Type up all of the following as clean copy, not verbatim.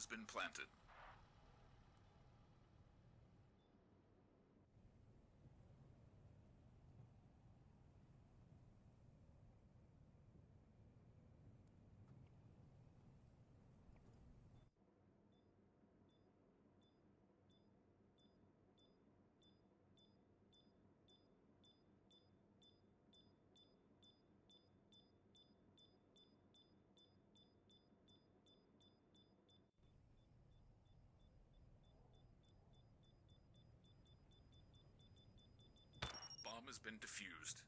has been planted. Bomb has been defused.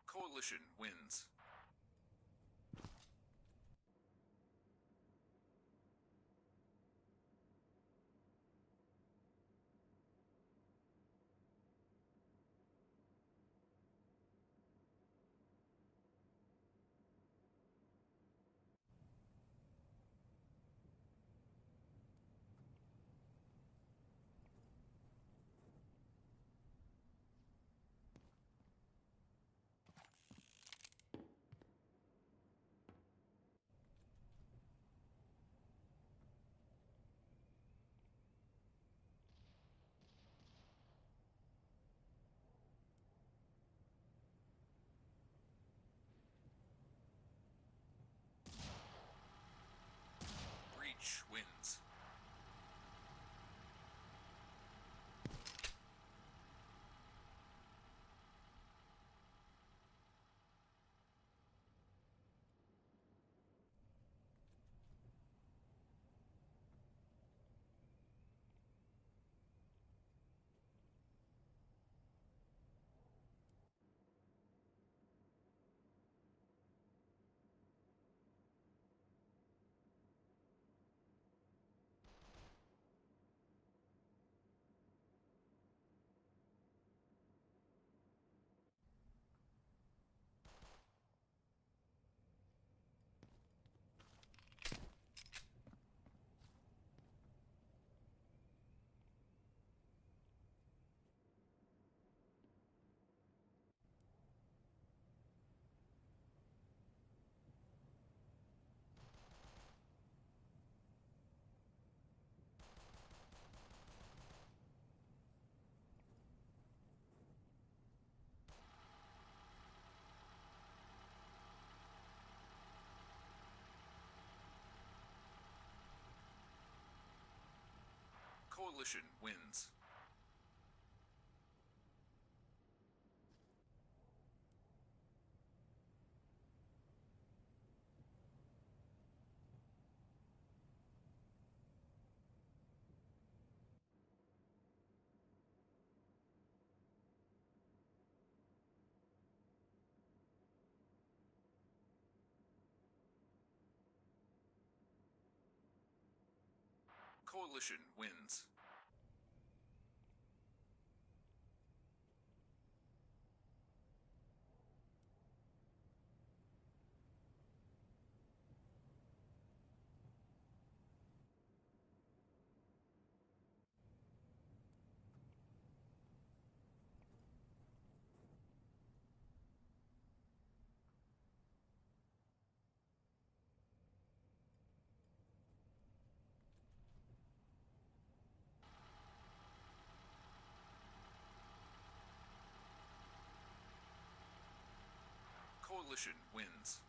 Coalition wins. Breach wins. Coalition wins. Coalition wins. Coalition wins.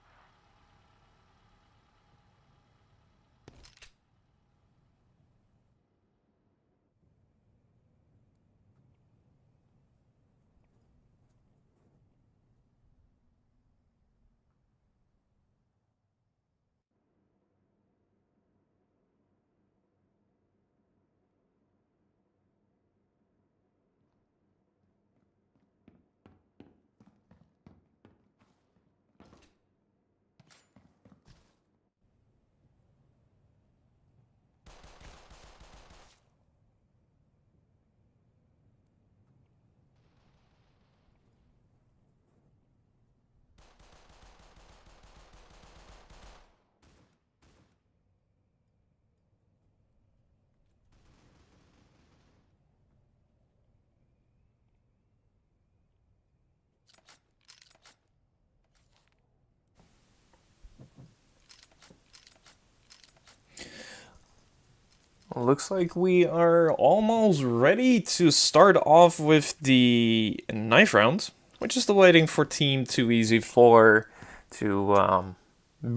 Looks like we are almost ready to start off with the knife round. We're just waiting for Team Too Easy 4 to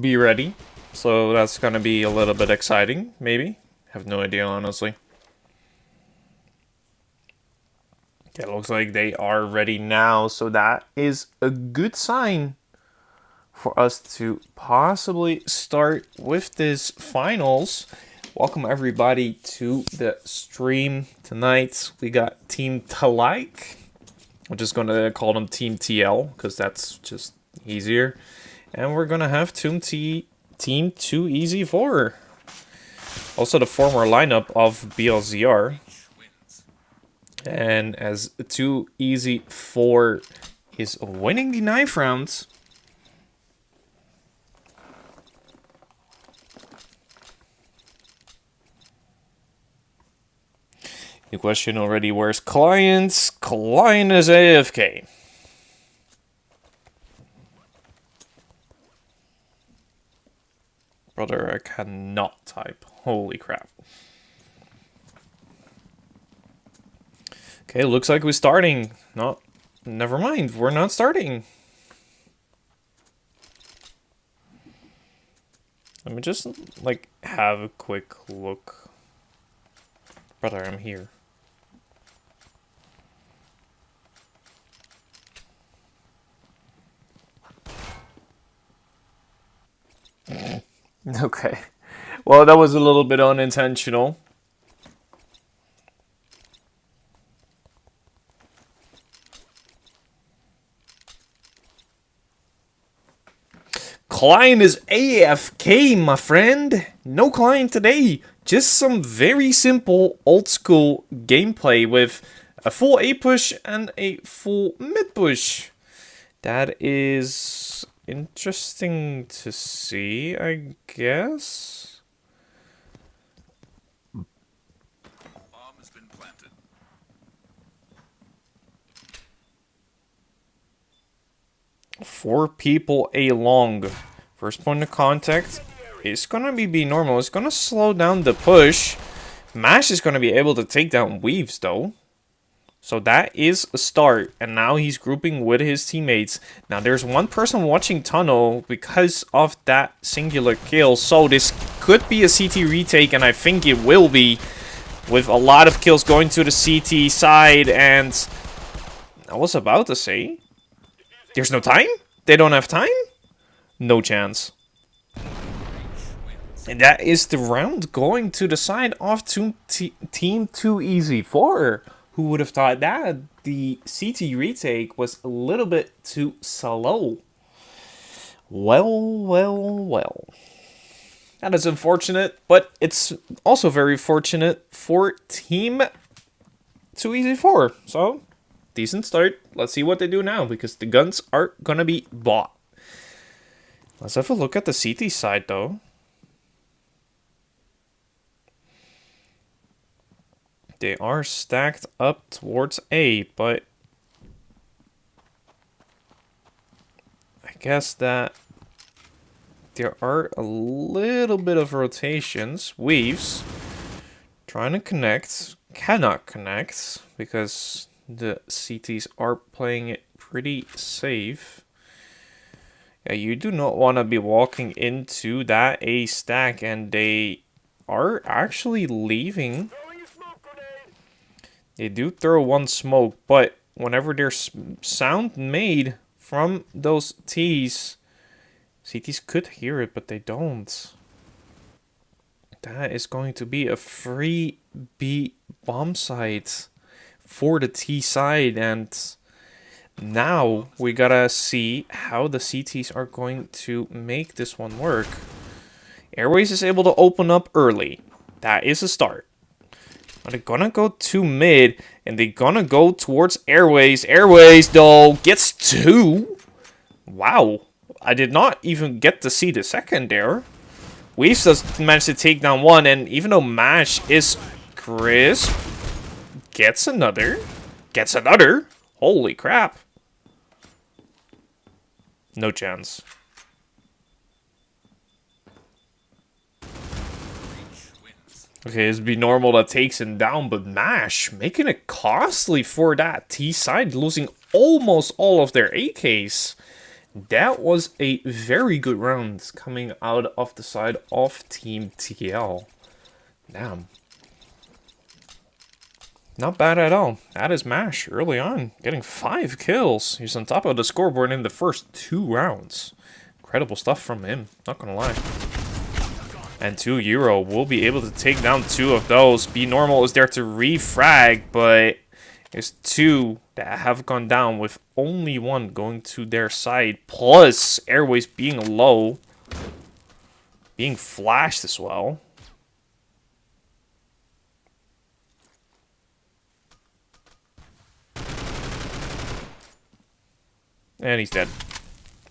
be ready. So that's gonna be a little bit exciting, maybe. Have no idea, honestly. Okay, looks like they are ready now, so that is a good sign for us to possibly start with this finals. Welcome everybody to the stream tonight. We got Team Tehlike. I'm just gonna call them Team TL because that's just easier. And we're gonna have Team Too Easy 4. Also the former lineup of BLZR. And as Too Easy 4 is winning the knife rounds, the question already, where's clients? Client is AFK. Brother, I cannot type. Holy crap. Okay, looks like we're starting. No, never mind. We're not starting. Let me just, like, have a quick look. Brother, I'm here. Okay. Well, that was a little bit unintentional. Client is AFK, my friend. No client today. Just some very simple old school gameplay with a full A push and a full mid push. That is interesting to see, I guess. Bomb has been planted. Four people A long. First point of contact is gonna be normal. It's gonna slow down the push. Mash is gonna be able to take down Weaves though. So that is a start, and now he's grouping with his teammates. Now there's one person watching tunnel because of that singular kill, so this could be a CT retake, and I think it will be, with a lot of kills going to the CT side. And I was about to say, there's no time? They don't have time? No chance. And that is the round going to the side of Team Too Easy 4. Who would have thought that? The CT retake was a little bit too slow. Well. That is unfortunate, but it's also very fortunate for Team Too Easy 4. So, decent start. Let's see what they do now, because the guns are gonna be bought. Let's have a look at the CT side, though. They are stacked up towards A, but I guess that there are a little bit of rotations. Weaves trying to connect, cannot connect because the CTs are playing it pretty safe. Yeah, you do not want to be walking into that A stack, and they are actually leaving. They do throw one smoke, but whenever there's sound made from those T's, CTs could hear it, but they don't. That is going to be a free B bomb site for the T side, and now we gotta see how the CTs are going to make this one work. Airways is able to open up early. That is a start. Are they gonna go to mid, and they're gonna go towards Airways. Airways, though, gets two. Wow. I did not even get to see the second there. Weaves just managed to take down one, and even though Mash is crisp, gets another. Gets another. Holy crap. No chance. Okay, it's be normal that takes him down, but Mash making it costly for that T side, losing almost all of their AKs. That was a very good round coming out of the side of Team TL. Damn. Not bad at all. That is Mash early on, getting 5 kills. He's on top of the scoreboard in the first 2 rounds. Incredible stuff from him, not gonna lie. And 2 Euro will be able to take down 2 of those. Be Normal is there to refrag, but there's 2 that have gone down with only 1 going to their side. Plus, Airways being low. Being flashed as well. And he's dead.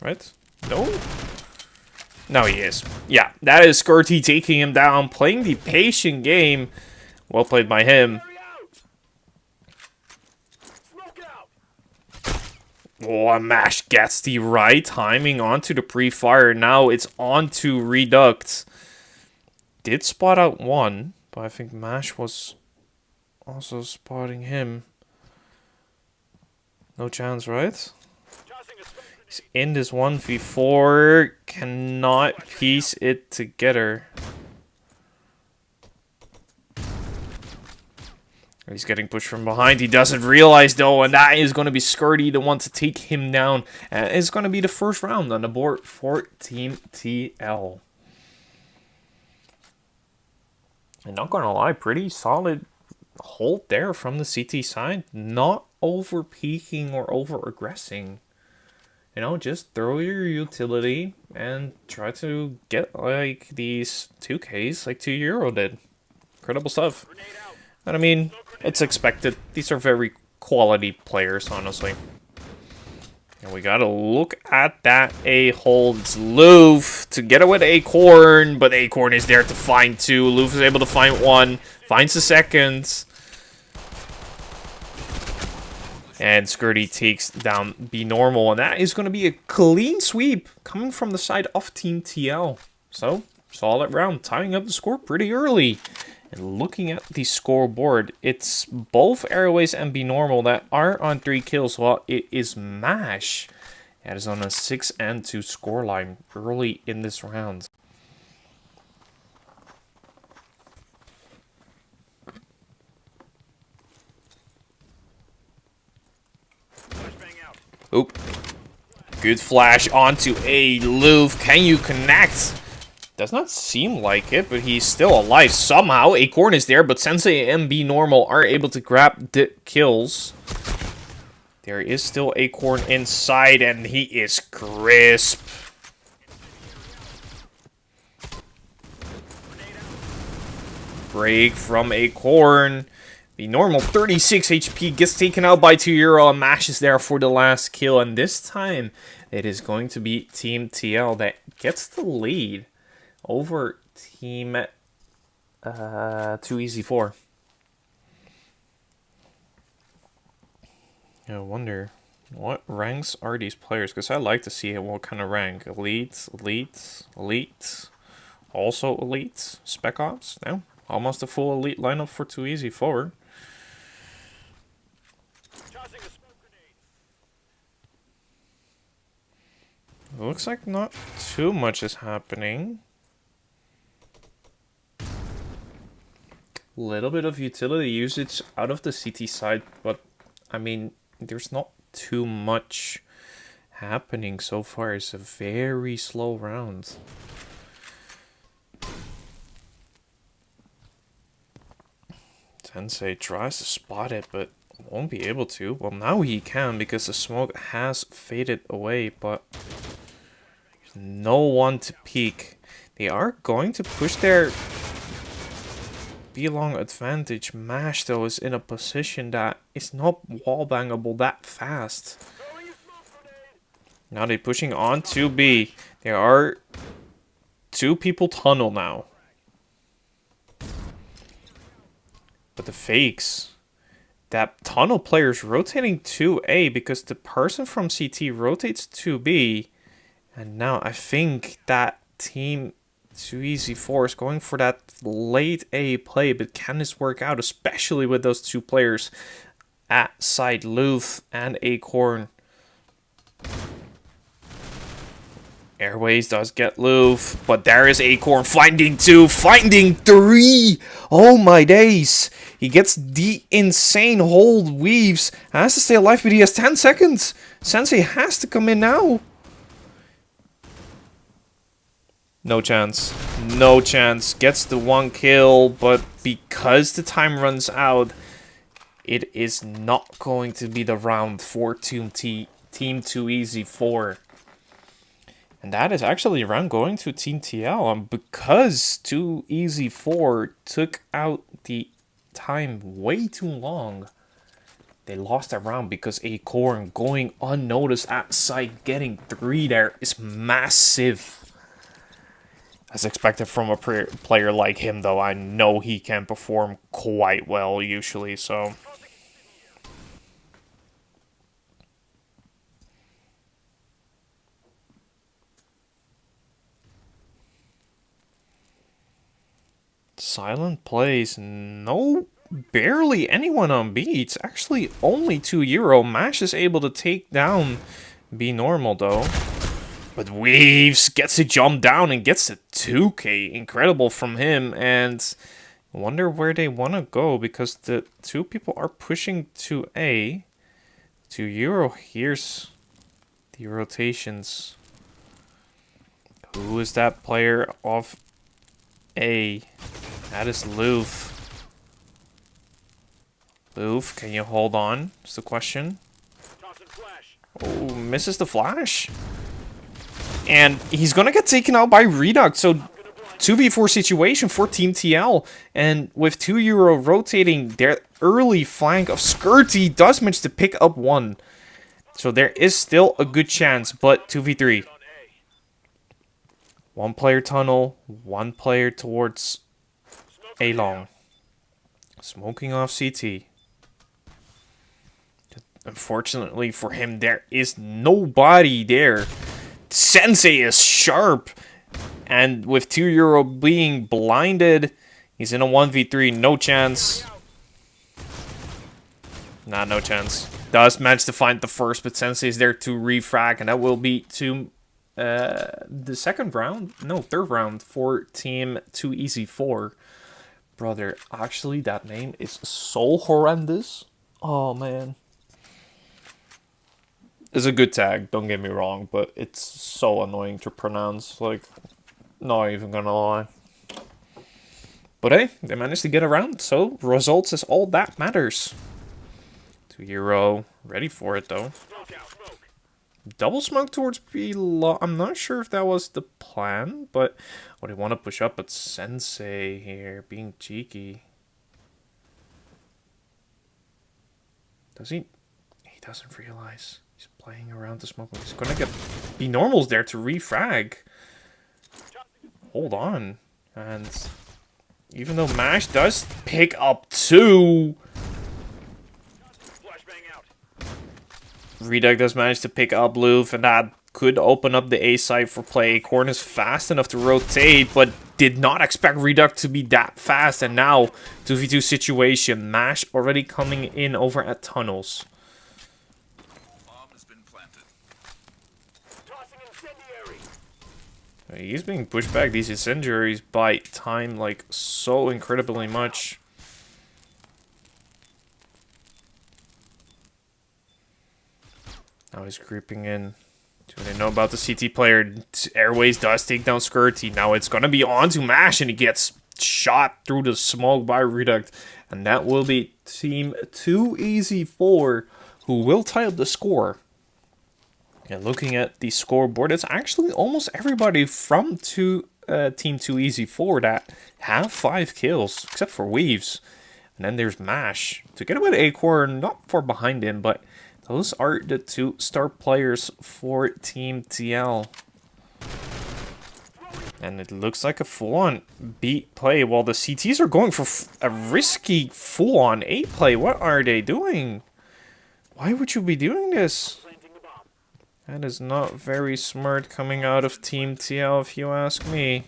Right? No? No, he is. Yeah, that is Skirty taking him down, playing the patient game. Well played by him. Oh, and Mash gets the right timing onto the pre-fire. Now it's on to Reduct. Did spot out 1, but I think Mash was also spotting him. No chance, right? He's in this 1v4. Cannot piece it together. He's getting pushed from behind. He doesn't realize, though, and that is going to be Skirty, the one to take him down. And it's going to be the first round on the board for Team TL. And not going to lie, pretty solid hold there from the CT side. Not over peeking or over aggressing. You know, just throw your utility and try to get like these 2Ks like 2 Euro did. Incredible stuff. And I mean, it's expected. These are very quality players, honestly. And we gotta look at that A-hole. It's Loof to get away with Acorn, but Acorn is there to find 2. Loof is able to find 1, finds the second. And Skirty takes down Be Normal, and that is going to be a clean sweep coming from the side of Team TL. So, solid round, tying up the score pretty early. And looking at the scoreboard, it's both Airways and Be Normal that are on 3 kills, while it is Mash that is on a 6-2 scoreline early in this round. Oop. Good flash onto a Loof. Can you connect? Does not seem like it, but he's still alive somehow. Acorn is there, but Sensei and Be Normal are able to grab the kills. There is still Acorn inside, and he is crisp. Break from Acorn. Be Normal, 36 HP, gets taken out by 2 Euro, and Mash is there for the last kill. And this time, it is going to be Team TL that gets the lead over Team 2EZ4. I wonder, what ranks are these players? Because I like to see what kind of rank. Elite, Elite, Elite, also Elite, Spec Ops, no? Almost a full Elite lineup for 2EZ4. Looks like not too much is happening. Little bit of utility usage out of the CT side, but I mean, there's not too much happening so far. It's a very slow round. Sensei tries to spot it, but won't be able to. Well, now he can because the smoke has faded away, but no one to peek. They are going to push their B-long advantage. Mash, though, is in a position that is not wallbangable that fast. Now they're pushing on to B. There are 2 people tunnel now. But the fakes, that tunnel player's rotating to A because the person from CT rotates to B. And now I think that Team Too easy force going for that late A play, but can this work out, especially with those two players at side, Luth and Acorn? Airways does get Luth, but there is Acorn finding 2, finding 3. Oh my days. He gets the insane hold, weaves, has to stay alive, but he has 10 seconds. Sensei has to come in now. No chance. No chance. Gets the 1 kill, but because the time runs out, it is not going to be the round for Team Too Easy 4. And that is actually a round going to Team TL. And because Too Easy 4 took out the time way too long, they lost that round because Acorn going unnoticed at site, getting 3 there is massive. As expected from a player like him, though, I know he can perform quite well usually, so... Silent plays, no, barely anyone on B. It's actually only 2 Euro. Mash is able to take down Be Normal, though. But Weaves gets a jump down and gets a 2k. Incredible from him. And I wonder where they want to go, because the 2 people are pushing to A. 2 Euro. Here's the rotations. Who is that player of A? That is Luth. Luth, can you hold on? Is the question. Oh, misses the flash. And he's gonna get taken out by Redux, so 2v4 situation for Team TL. And with 2 Euro rotating, their early flank of Skirty does manage to pick up 1. So there is still a good chance, but 2v3. 1 player tunnel, 1 player towards A long. Smoking off CT. Unfortunately for him, there is nobody there. Sensei is sharp. And with 2 Euro being blinded, he's in a 1v3. No chance. Nah, no chance. Does manage to find the first, but Sensei is there to refrag. And that will be to the third round for Team Too Easy 4. Brother, actually, that name is so horrendous. Oh, man. It's a good tag, don't get me wrong, but it's so annoying to pronounce. Like, not even gonna lie. But hey, they managed to get around, so results is all that matters. 2 Euro, ready for it though. Double smoke towards B. I'm not sure if that was the plan, but they want to push up, but Sensei here being cheeky. Does he? He doesn't realize. He's playing around the smoke. He's gonna get Be Normals there to refrag. Hold on. And even though Mash does pick up 2, Redux does manage to pick up Luth, and that could open up the A side for play. Acorn is fast enough to rotate, but did not expect Redux to be that fast. And now, 2v2 situation. Mash already coming in over at tunnels. He's being pushed back these incendiaries by time, like, so incredibly much. Now he's creeping in. Do they know about the CT player? Airways does take down Skirty. Now it's going to be on to Mash, and he gets shot through the smoke by Redux. And that will be Team Too Easy 4, who will tie up the score. And looking at the scoreboard, it's actually almost everybody from Team Too Easy 4 that have 5 kills, except for Weaves. And then there's Mash. Together with Acorn, not far behind him, but those are the 2 star players for Team TL. And it looks like a full-on B play, while the CTs are going for a risky full-on A play. What are they doing? Why would you be doing this? That is not very smart coming out of Team TL, if you ask me.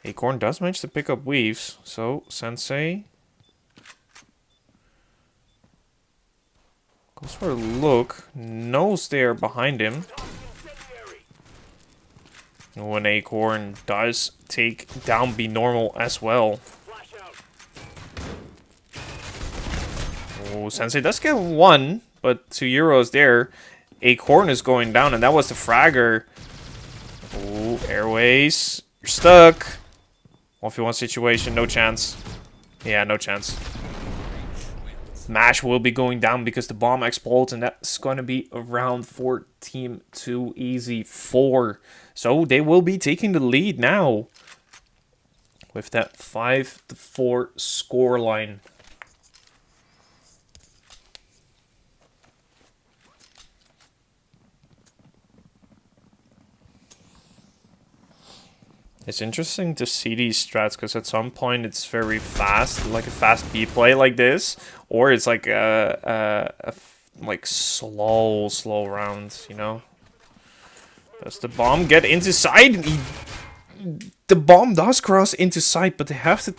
Acorn does manage to pick up Weaves, so Sensei goes for a look, knows they're behind him. When Acorn does take down Be Normal as well. Oh, Sensei does get one, but 2 euros there. Acorn is going down, and that was the fragger. Oh, Airways. You're stuck. 1v1 situation, no chance. Yeah, no chance. Mash will be going down because the bomb explodes, and that's going to be a round for Team 2 Easy 4. So they will be taking the lead now with that 5-4 scoreline. It's interesting to see these strats because at some point it's very fast, like a fast B play like this, or it's like like slow rounds, you know. Does the bomb get into sight? The bomb does cross into sight, but they have to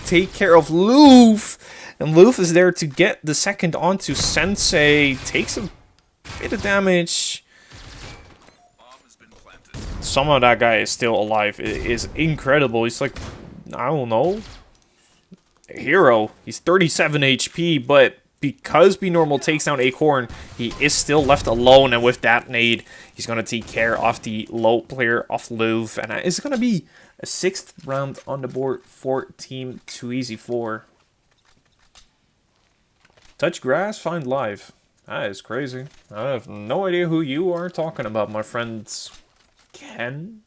take care of Loof, and Loof is there to get the second onto Sensei. Takes a bit of damage. Somehow that guy is still alive. It is incredible. He's like, I don't know, a hero. He's 37 HP, but because Be Normal takes down Acorn, he is still left alone, and with that nade, he's going to take care of the low player of Louvre, and it's going to be a 6th round on the board for Team 2 Easy 4. Touch grass, find life. That is crazy. I have no idea who you are talking about, my friends. Ken?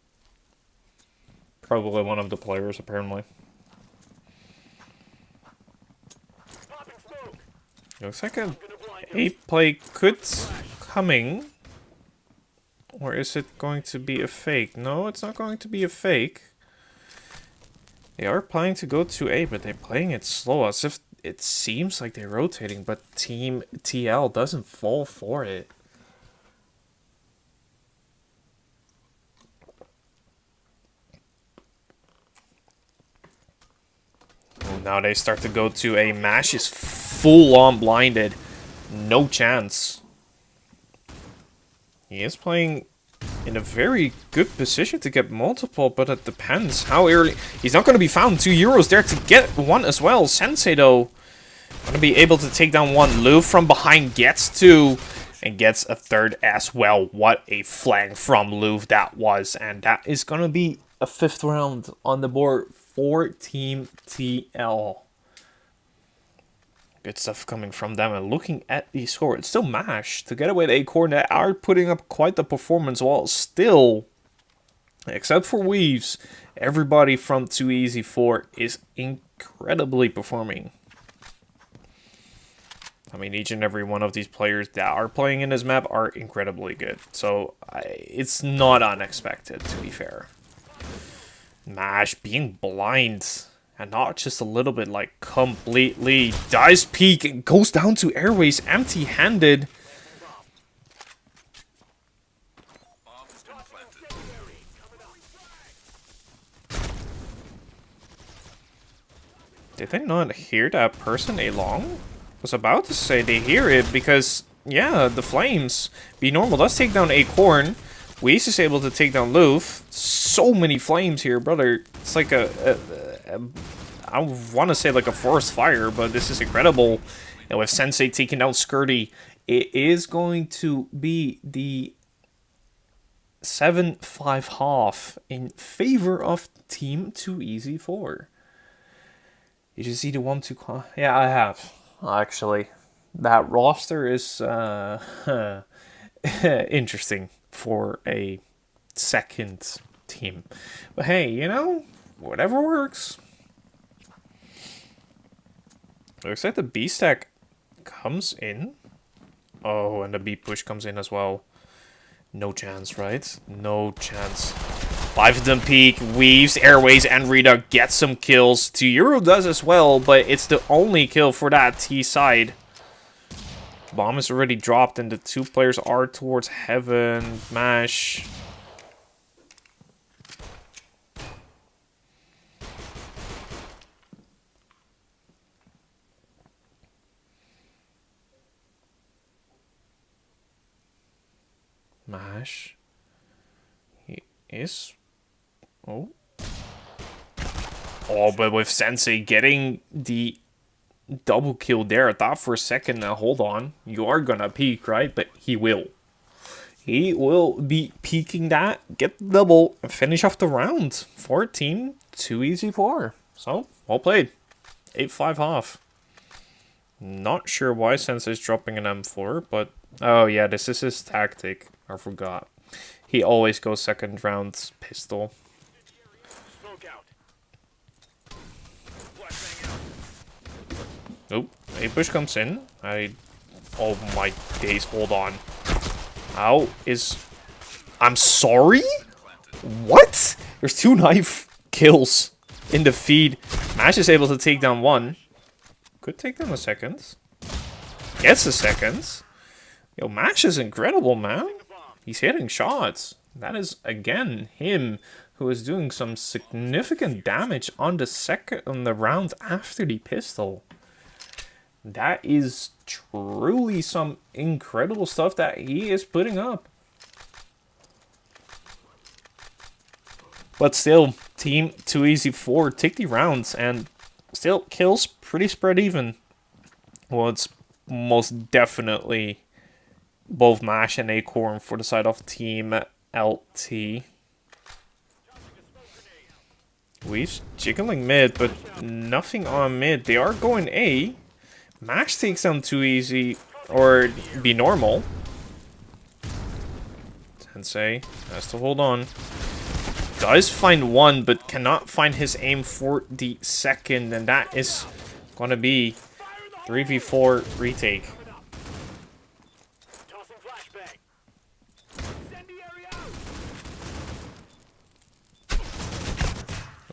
Probably one of the players, apparently. Looks like a play could coming. Or is it going to be a fake? No, it's not going to be a fake. They are planning to go to A, but they're playing it slow, as if it seems like they're rotating, but Team TL doesn't fall for it. Now they start to go to A. Mash is full on blinded. No chance. He is playing in a very good position to get multiple, but it depends how early. He's not going to be found. 2 euros there to get one as well. Sensei, though, going to be able to take down one. Lou from behind gets 2 and gets a 3rd as well. What a flank from Louvre that was. And that is going to be a 5th round on the board for Team TL. Good stuff coming from them. And looking at the score, it's still Mash together with Acorn that are putting up quite the performance, while still, except for Weaves, everybody from 2 Easy 4 is incredibly performing. I mean, each and every one of these players that are playing in this map are incredibly good. So it's not unexpected, to be fair. Mash being blind, and not just a little bit, like completely. Dies peek and goes down to Airways empty-handed. Did they not hear that person along? Was about to say they hear it because, yeah, the flames. Be Normal does take down Acorn. Weez is able to take down Loof. So many flames here, brother. It's like I want to say like a forest fire, but this is incredible. And with Sensei taking down Skirty, it is going to be the 7-5 half in favor of Team 2 Easy 4. Did you see the 1-2? Yeah, I have. Actually, that roster is interesting for a second team. But hey, you know, whatever works. Looks like the B stack comes in. Oh, and the B push comes in as well. No chance, right? No chance. 5 of them peek, Weaves, Airways, and Rita get some kills. 2 Euro does as well, but it's the only kill for that T side. Bomb is already dropped, and the 2 players are towards heaven. Mash. Mash. He is... Oh. Oh, but with Sensei getting the double kill there, I thought for a second, now hold on, you are gonna peek, right? But he will. He will be peeking that, get the double, and finish off the round for team 2EZ4. So, well played. 8-5 half. Not sure why Sensei's dropping an M4, but... Oh yeah, this is his tactic. I forgot. He always goes second round pistol. Oh, a push comes in. Oh my days, hold on. How is... I'm sorry? What? There's 2 knife kills in the feed. Mash is able to take down 1. Could take down a second. Gets a second. Yo, Mash is incredible, man. He's hitting shots. That is, again, him who is doing some significant damage on the round after the pistol. That is truly some incredible stuff that he is putting up. But still, team 2EZ4 take the rounds and still kills pretty spread even. Well, it's most definitely both Mash and Acorn for the side of team LT. Weave's jiggling mid, but nothing on mid. They are going A. Mash takes down 2EZ, or be normal. Sensei has to hold on. Does find 1, but cannot find his aim for the second, and that is gonna be 3v4 retake.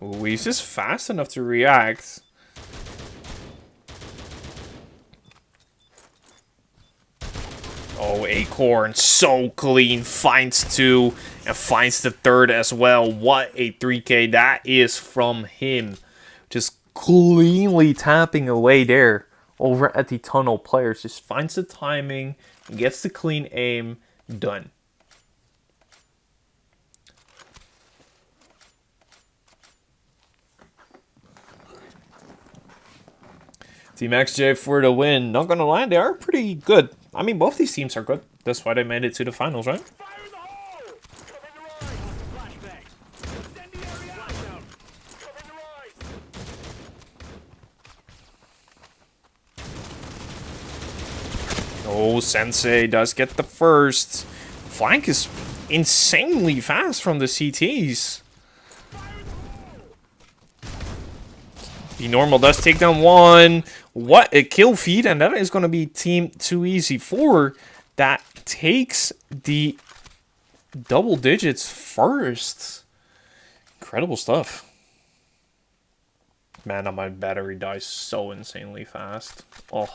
Ooh, he's just fast enough to react. Oh, Acorn, so clean. Finds 2 and finds the 3rd as well. What a 3K that is from him. Just cleanly tapping away there over at the tunnel players. Just finds the timing, gets the clean aim, done. Team XJ for the win. Not gonna lie, they are pretty good. I mean, both these teams are good. That's why they made it to the finals, right? Oh, Sensei does get the first. Flank is insanely fast from the CTs. The normal does take down 1. What a kill feed, and that is going to be team 2EZ4 that takes the double digits first. Incredible stuff. Man, my battery dies so insanely fast. Oh.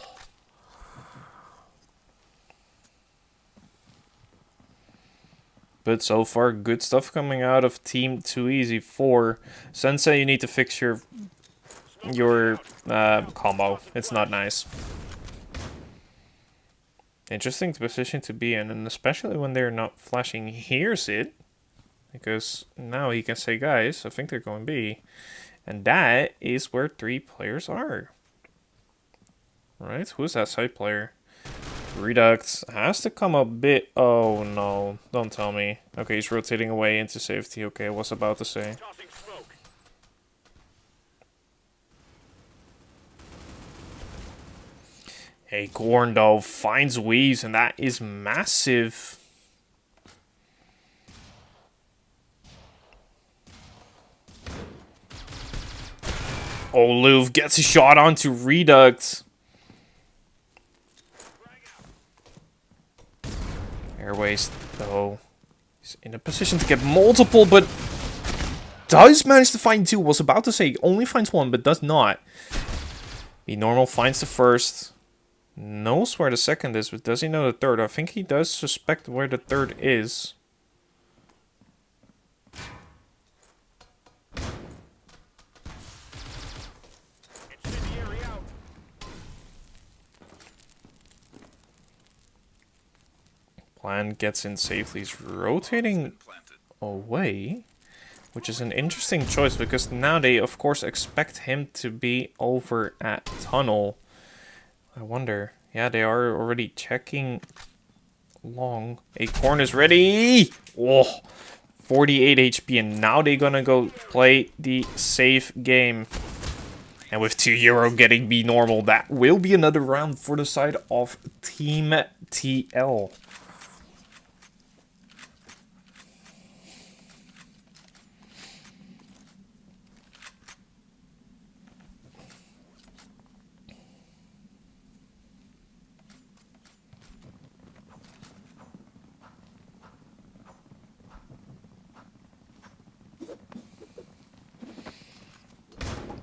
But so far, good stuff coming out of team 2EZ4. Sensei, you need to fix your combo. It's not nice. Interesting position to be in, and especially when they're not flashing. He hears it, because now he can say, guys, I think they're going B. And that is where 3 players are. Right? Who's that side player? Redux has to come a bit... Oh, no. Don't tell me. Okay, he's rotating away into safety. Okay, I was about to say. Acorn, though, finds Weaves, and that is massive. Oh, Louvre gets a shot onto Redux. Airways, though, he's in a position to get multiple, but does manage to find 2. Was about to say only finds 1, but does not. The normal finds the first. Knows where the second is, but does he know the third? I think he does suspect where the third is. Plan gets in safely. He's rotating Planted. away, which is an interesting choice because now they of course expect him to be over at tunnel. I wonder. Yeah, they are already checking long. Acorn is ready. Oh, 48 HP, and now they're gonna go play the safe game. And with €2 getting B normal, that will be another round for the side of Team TL.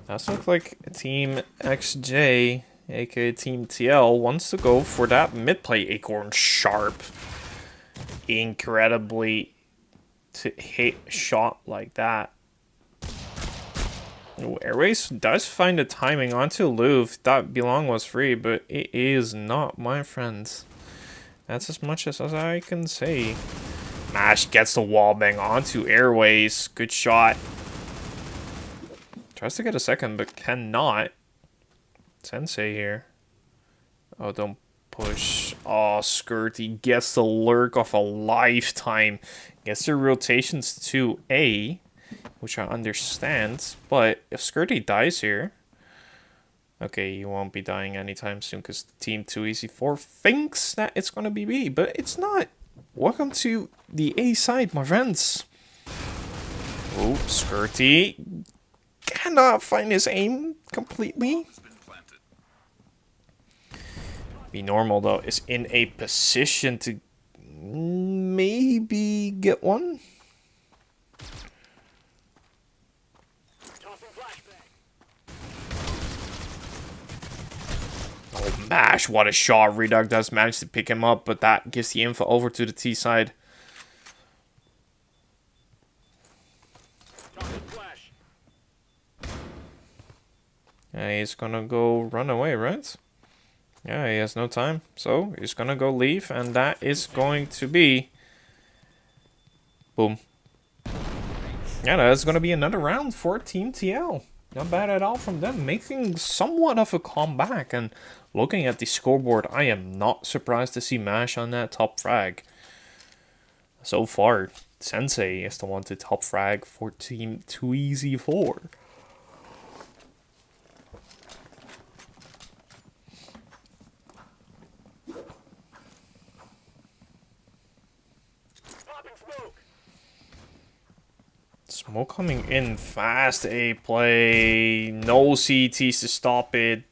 Does look like Team XJ, aka Team TL, wants to go for that mid play. Acorn sharp. Incredibly to hit shot like that. Ooh, Airways does find the timing onto Louvre. That belong was free, but it is not, my friends. That's as much as I can say. Mash gets the wall bang onto Airways. Good shot. Tries to get a second, but cannot. Sensei here. Oh, don't push. Oh, Skirty gets the lurk of a lifetime. Gets the rotations to A, which I understand. But if Skirty dies here... Okay, he won't be dying anytime soon because Team 2EC4 thinks that it's going to be B, but it's not. Welcome to the A side, my friends. Oh, Skirty cannot find his aim completely. Be normal though is in a position to maybe get one. Oh, Mash, what a shot. Reduct does manage to pick him up, but that gives the info over to the T side. Yeah, he's gonna go run away, right? Yeah, he has no time, so he's gonna go leave, and that is going to be... Boom. Yeah, that's gonna be another round for Team TL. Not bad at all from them, making somewhat of a comeback, and looking at the scoreboard, I am not surprised to see Mash on that top frag. So far, Sensei is the one to top frag for Team 2EC4. Smoke coming in fast, A play. No CTs to stop it.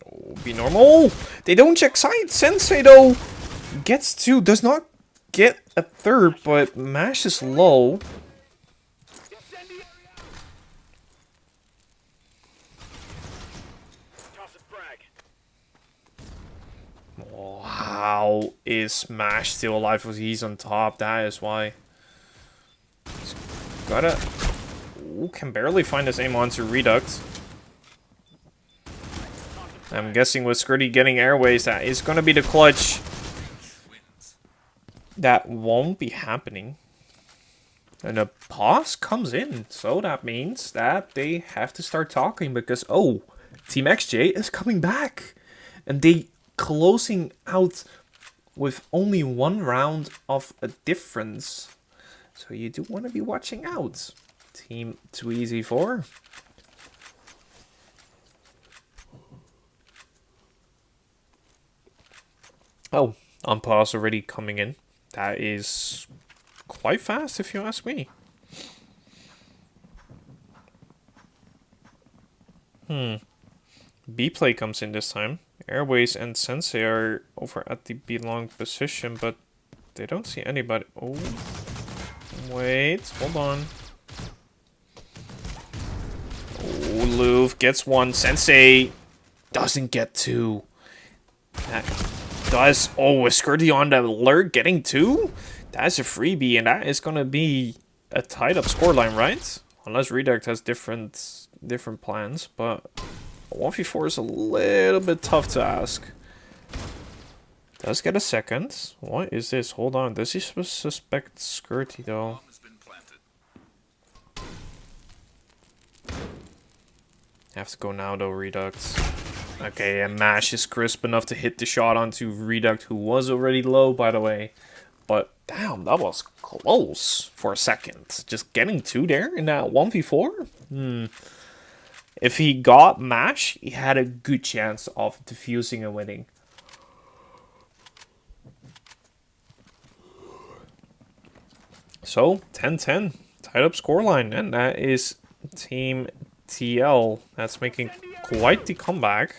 Oh, be normal. They don't check side. Sensei though gets two, does not get a third, but Mash is low. How is Smash still alive? Was he's on top? That is why. He's gotta. Ooh, can barely find his aim onto Reduct. I'm guessing with Skirty getting airways, that is gonna be the clutch. That won't be happening. And a pause comes in, so that means that they have to start talking because oh, Team XJ is coming back, and they closing out with only one round of a difference. So you do want to be watching out. Team 2EC4. Oh, on pause already coming in. That is quite fast if you ask me. B play comes in this time. Airways and Sensei are over at the B-long position, but they don't see anybody. Oh, wait, hold on. Oh, Louvre gets one. Sensei doesn't get two. That does. Oh, is Skirty on the alert getting two? That's a freebie, and that is going to be a tied up scoreline, right? Unless Reduct has different plans, but... 1v4 is a little bit tough to ask. Does get a second. What is this? Hold on. Does he suspect Skirty though? Bomb has been planted. Have to go now though, Redux. Okay, and Mash is crisp enough to hit the shot onto Reduct, who was already low, by the way. But damn, that was close for a second. Just getting 2 there in that 1v4? If he got Mash, he had a good chance of defusing and winning. So, 10-10. Tied up scoreline, and that is Team TL. That's making quite the comeback.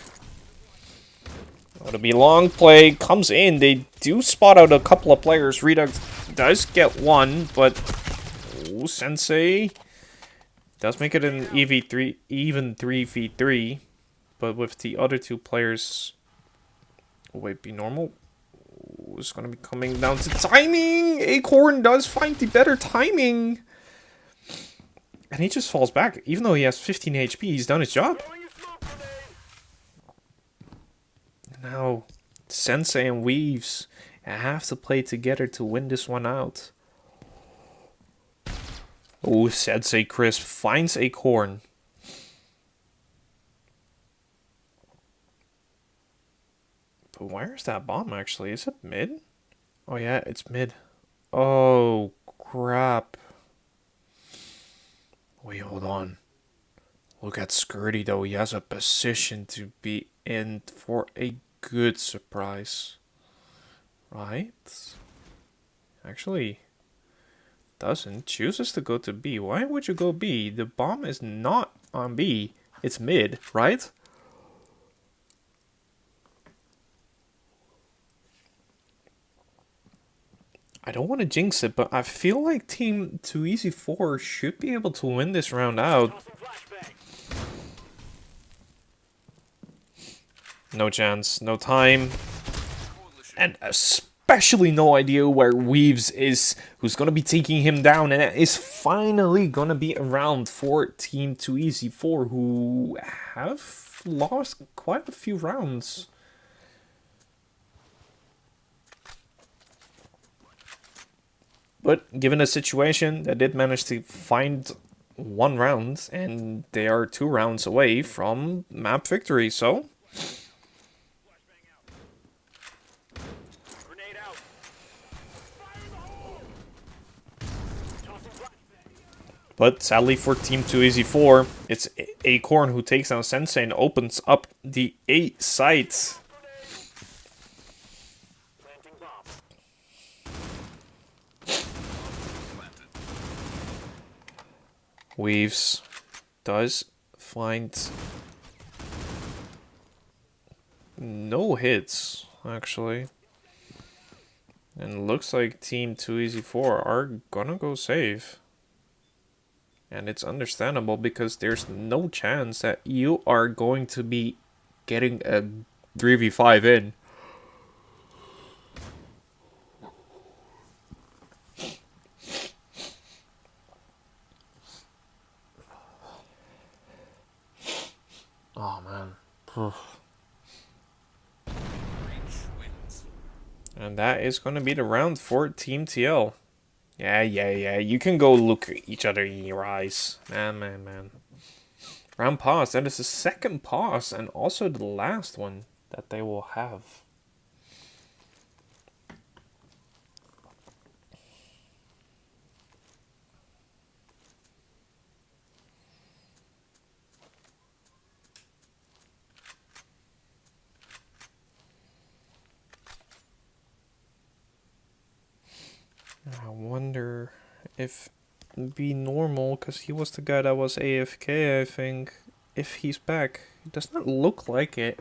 It'll be long play, comes in. They do spot out a couple of players. Redux does get one, but ooh, Sensei does make it an EV3, even 3v3. But with the other 2 players, wait, be normal. Ooh, it's gonna be coming down to timing. Acorn does find the better timing. And he just falls back. Even though he has 15 HP, he's done his job. Now, Sensei and Weaves have to play together to win this one out. Oh, Sensei Crisp finds Acorn. But where's that bomb actually? Is it mid? Oh yeah, it's mid. Oh, crap. Wait, hold on. Look at Skirty though. He has a position to be in for a good surprise. Right? Actually, doesn't. Chooses to go to B. Why would you go B? The bomb is not on B. It's mid, right? I don't want to jinx it, but I feel like Team 2EZ4 should be able to win this round out. No chance, no time, and especially no idea where Weaves is, who's going to be taking him down, and it is finally going to be a round for Team 2EZ4, who have lost quite a few rounds. But given the situation, they did manage to find 1 round, and they are 2 rounds away from map victory, so... But sadly for Team 2EZ4, it's Acorn who takes down Sensei and opens up the A site. Weaves does find no hits, actually. And looks like Team 2EZ4 are gonna go save. And it's understandable because there's no chance that you are going to be getting a 3v5 in. Oh man. And that is going to be the round for Team TL. Yeah. You can go look each other in your eyes. Man. Round pause. That is the second pause and also the last one that they will have. I wonder if be normal, because he was the guy that was AFK, I think. If he's back, it does not look like it.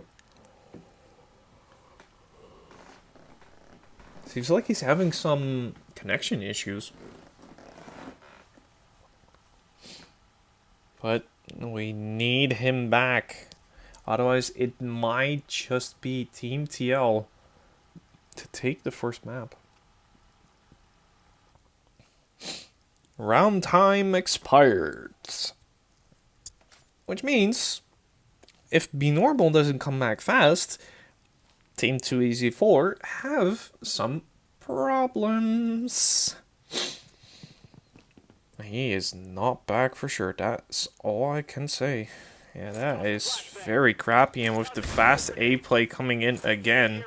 Seems like he's having some connection issues. But we need him back. Otherwise, it might just be Team TL to take the first map. Round time expired. Which means if Be Normal doesn't come back fast, Team 2EZ4 have some problems. He is not back for sure. That's all I can say. Yeah, that is very crappy. And with the fast A play coming in again.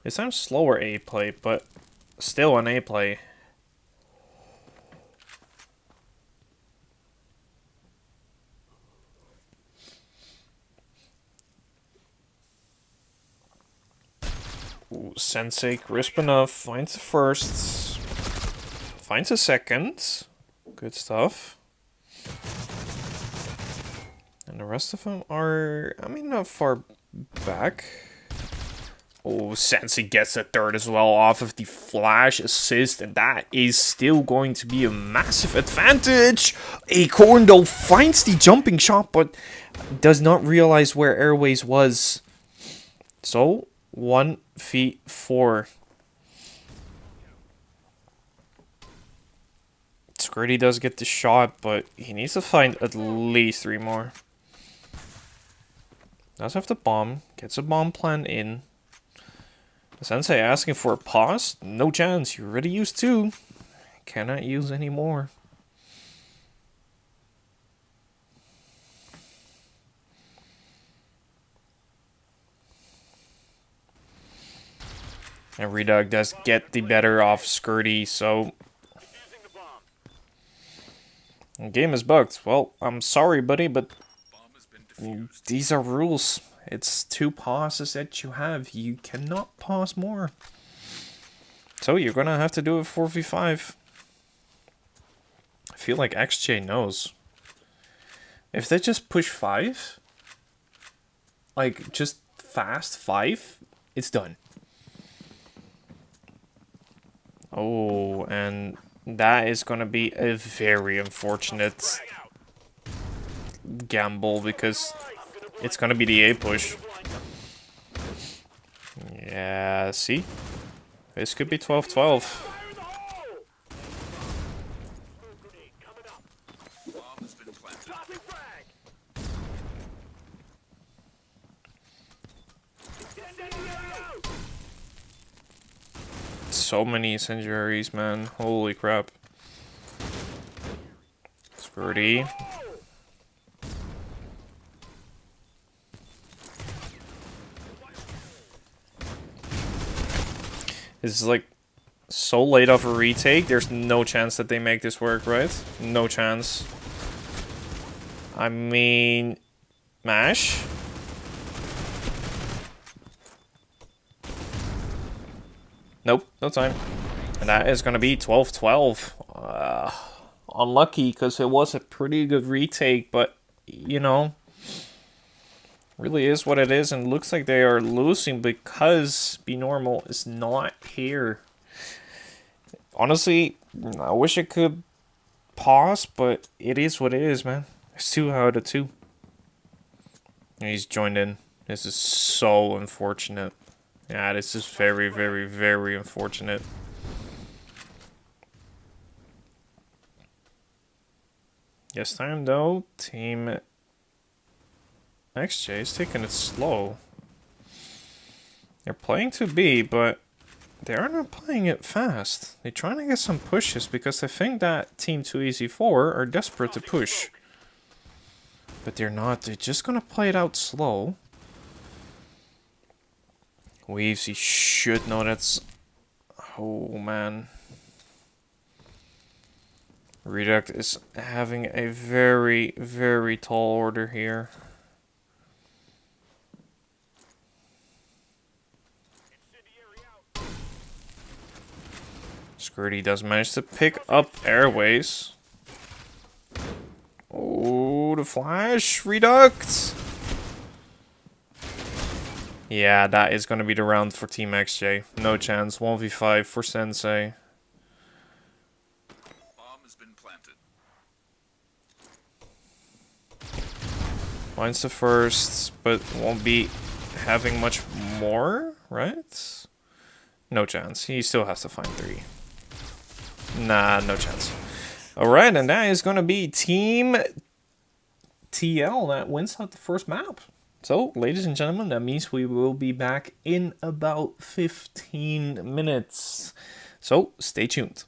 This time slower A play, but still an A play. Ooh, Sensei crisp enough. Finds the first. Finds a second. Good stuff. And the rest of them are, I mean, not far back. Oh, Sensei gets a third as well off of the flash assist, and that is still going to be a massive advantage. Acorn, though, finds the jumping shot, but does not realize where Airways was. So, 1v4. Squirty does get the shot, but he needs to find at least 3 more. Does have the bomb, gets a bomb plan in. Sensei asking for a pause? No chance, you already used 2. Cannot use any more. And Redog does get the better off Skirty, so... The game is bugged. Well, I'm sorry, buddy, but... These are rules. It's 2 pauses that you have. You cannot pause more. So you're gonna have to do it 4v5. I feel like XJ knows. If they just push 5... Like, just fast 5, it's done. Oh, and that is gonna be a very unfortunate gamble because it's gonna be the A push. Yeah, see? This could be 12-12. So many incendiaries, man. Holy crap. Squirty. This is like so late off a retake. There's no chance that they make this work, right? No chance. I mean, Mash. Nope, no time. And that is going to be 12-12. Unlucky, because it was a pretty good retake, but, you know, really is what it is, and looks like they are losing because Be Normal is not here. Honestly, I wish I could pause, but it is what it is, man. It's 2 out of 2. And he's joined in. This is so unfortunate. Yeah, this is very, very, very unfortunate. Yes, time though. Team XJ is taking it slow. They're playing to B, but they are not playing it fast. They're trying to get some pushes because they think that Team 2EZ4 are desperate to push. But they're not. They're just gonna play it out slow. Weaves, he should know that's... Oh, man. Reduct is having a very, very tall order here. Skirty does manage to pick up Airways. Oh, the flash. Reduct. Yeah, that is going to be the round for Team XJ. No chance. 1v5 for Sensei. Bomb has been planted. Finds the first, but won't be having much more, right? No chance. He still has to find 3. Nah, no chance. Alright, and that is going to be Team TL that wins out the first map. So, ladies and gentlemen, that means we will be back in about 15 minutes. So, stay tuned.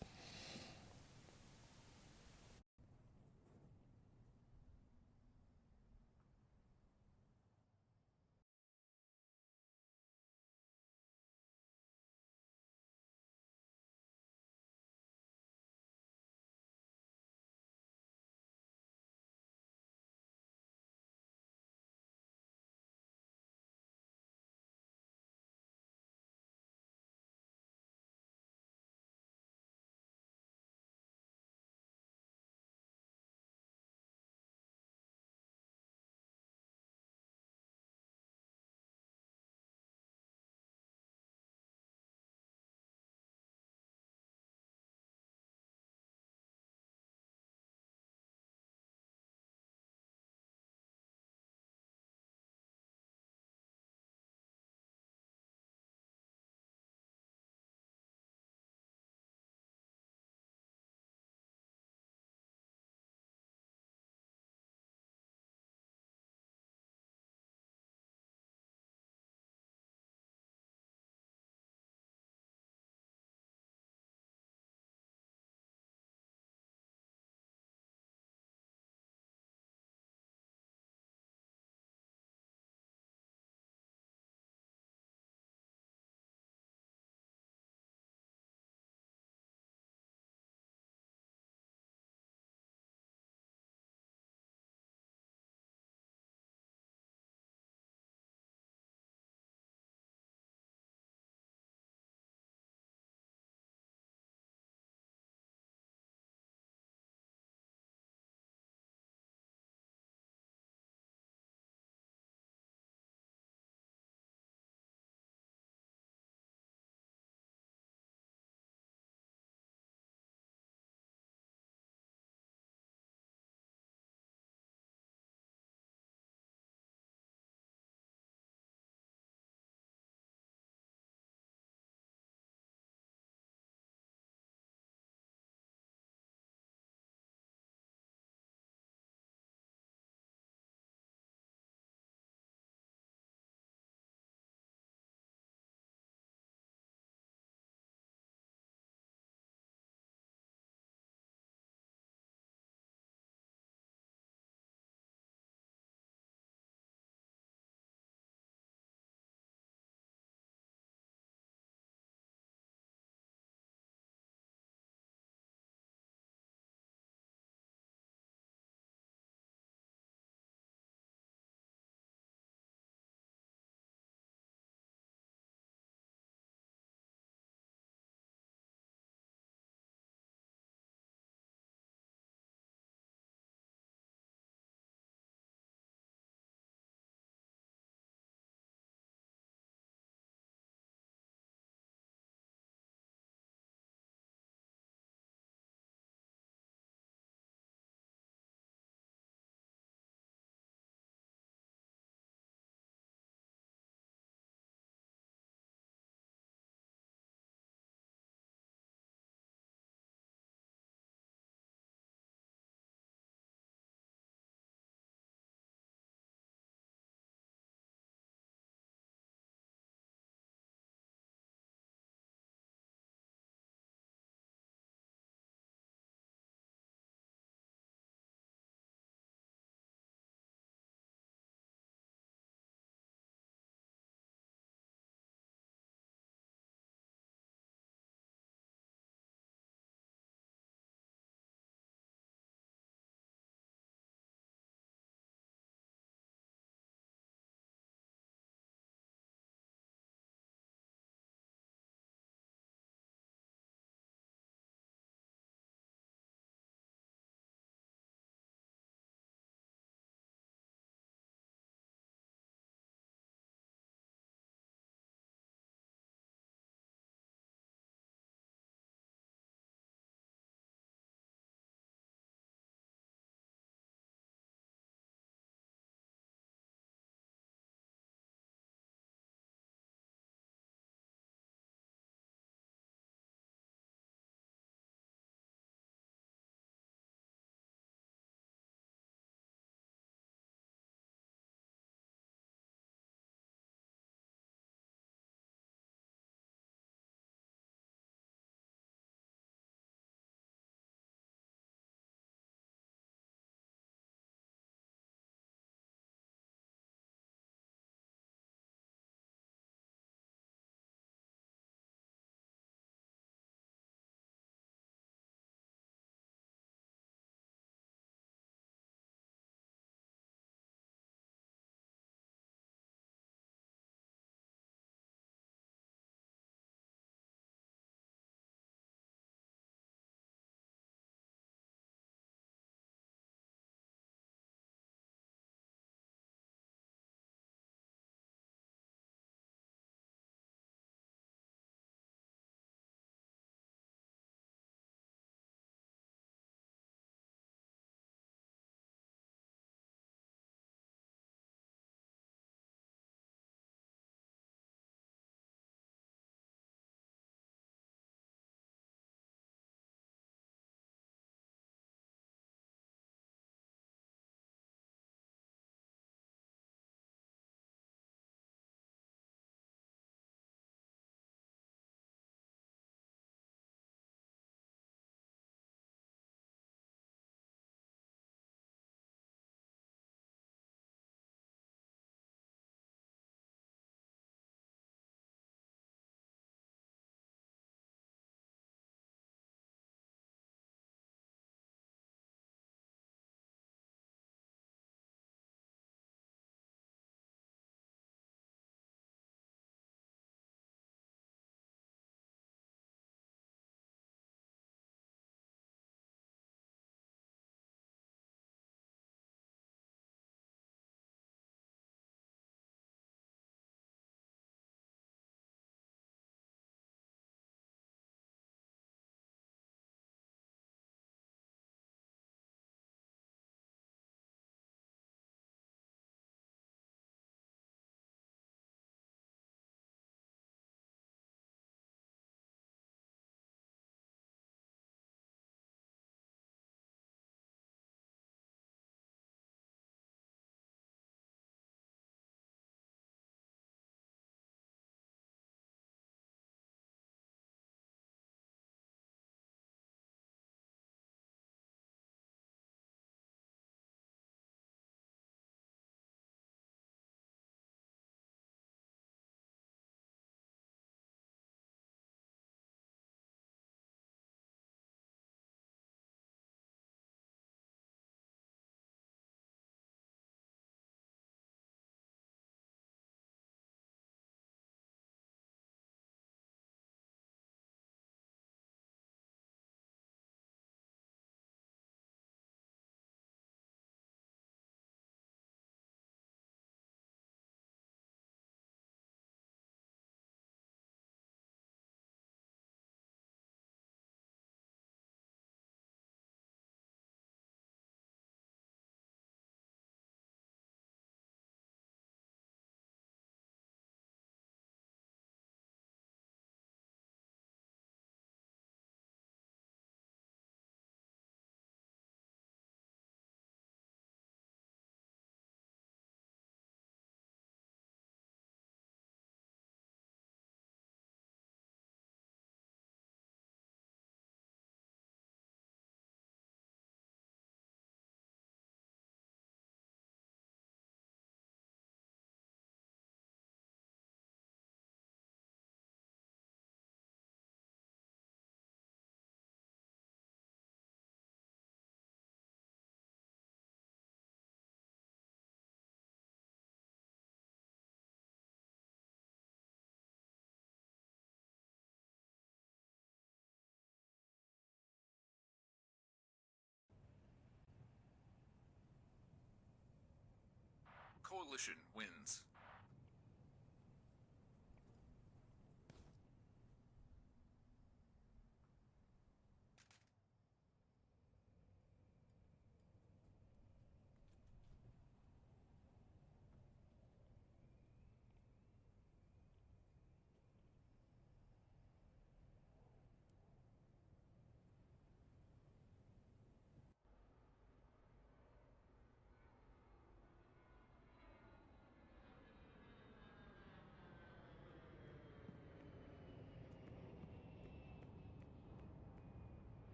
Coalition wins.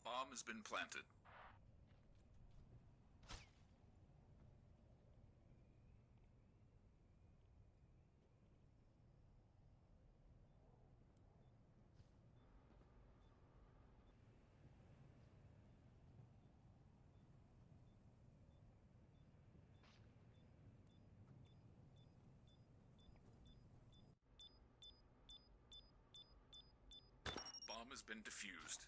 Bomb has been planted. Bomb has been defused.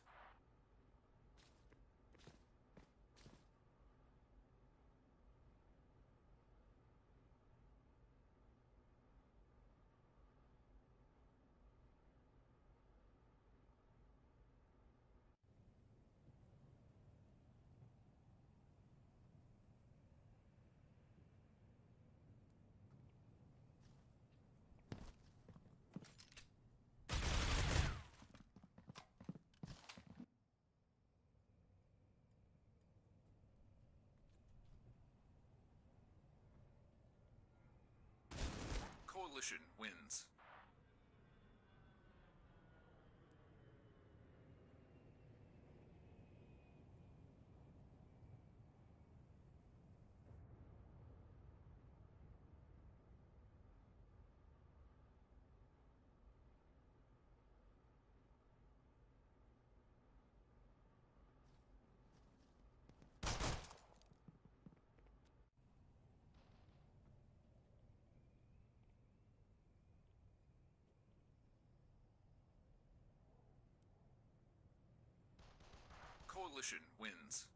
Coalition wins. Coalition wins.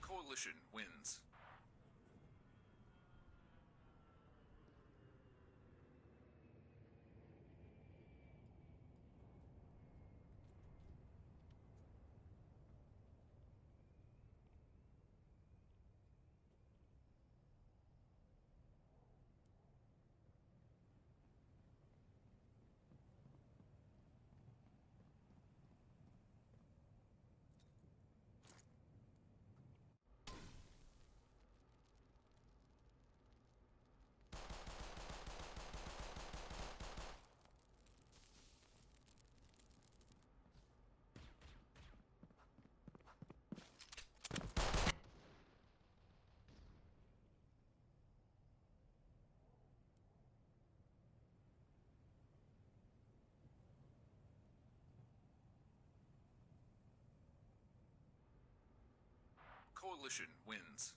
Coalition wins. Coalition wins.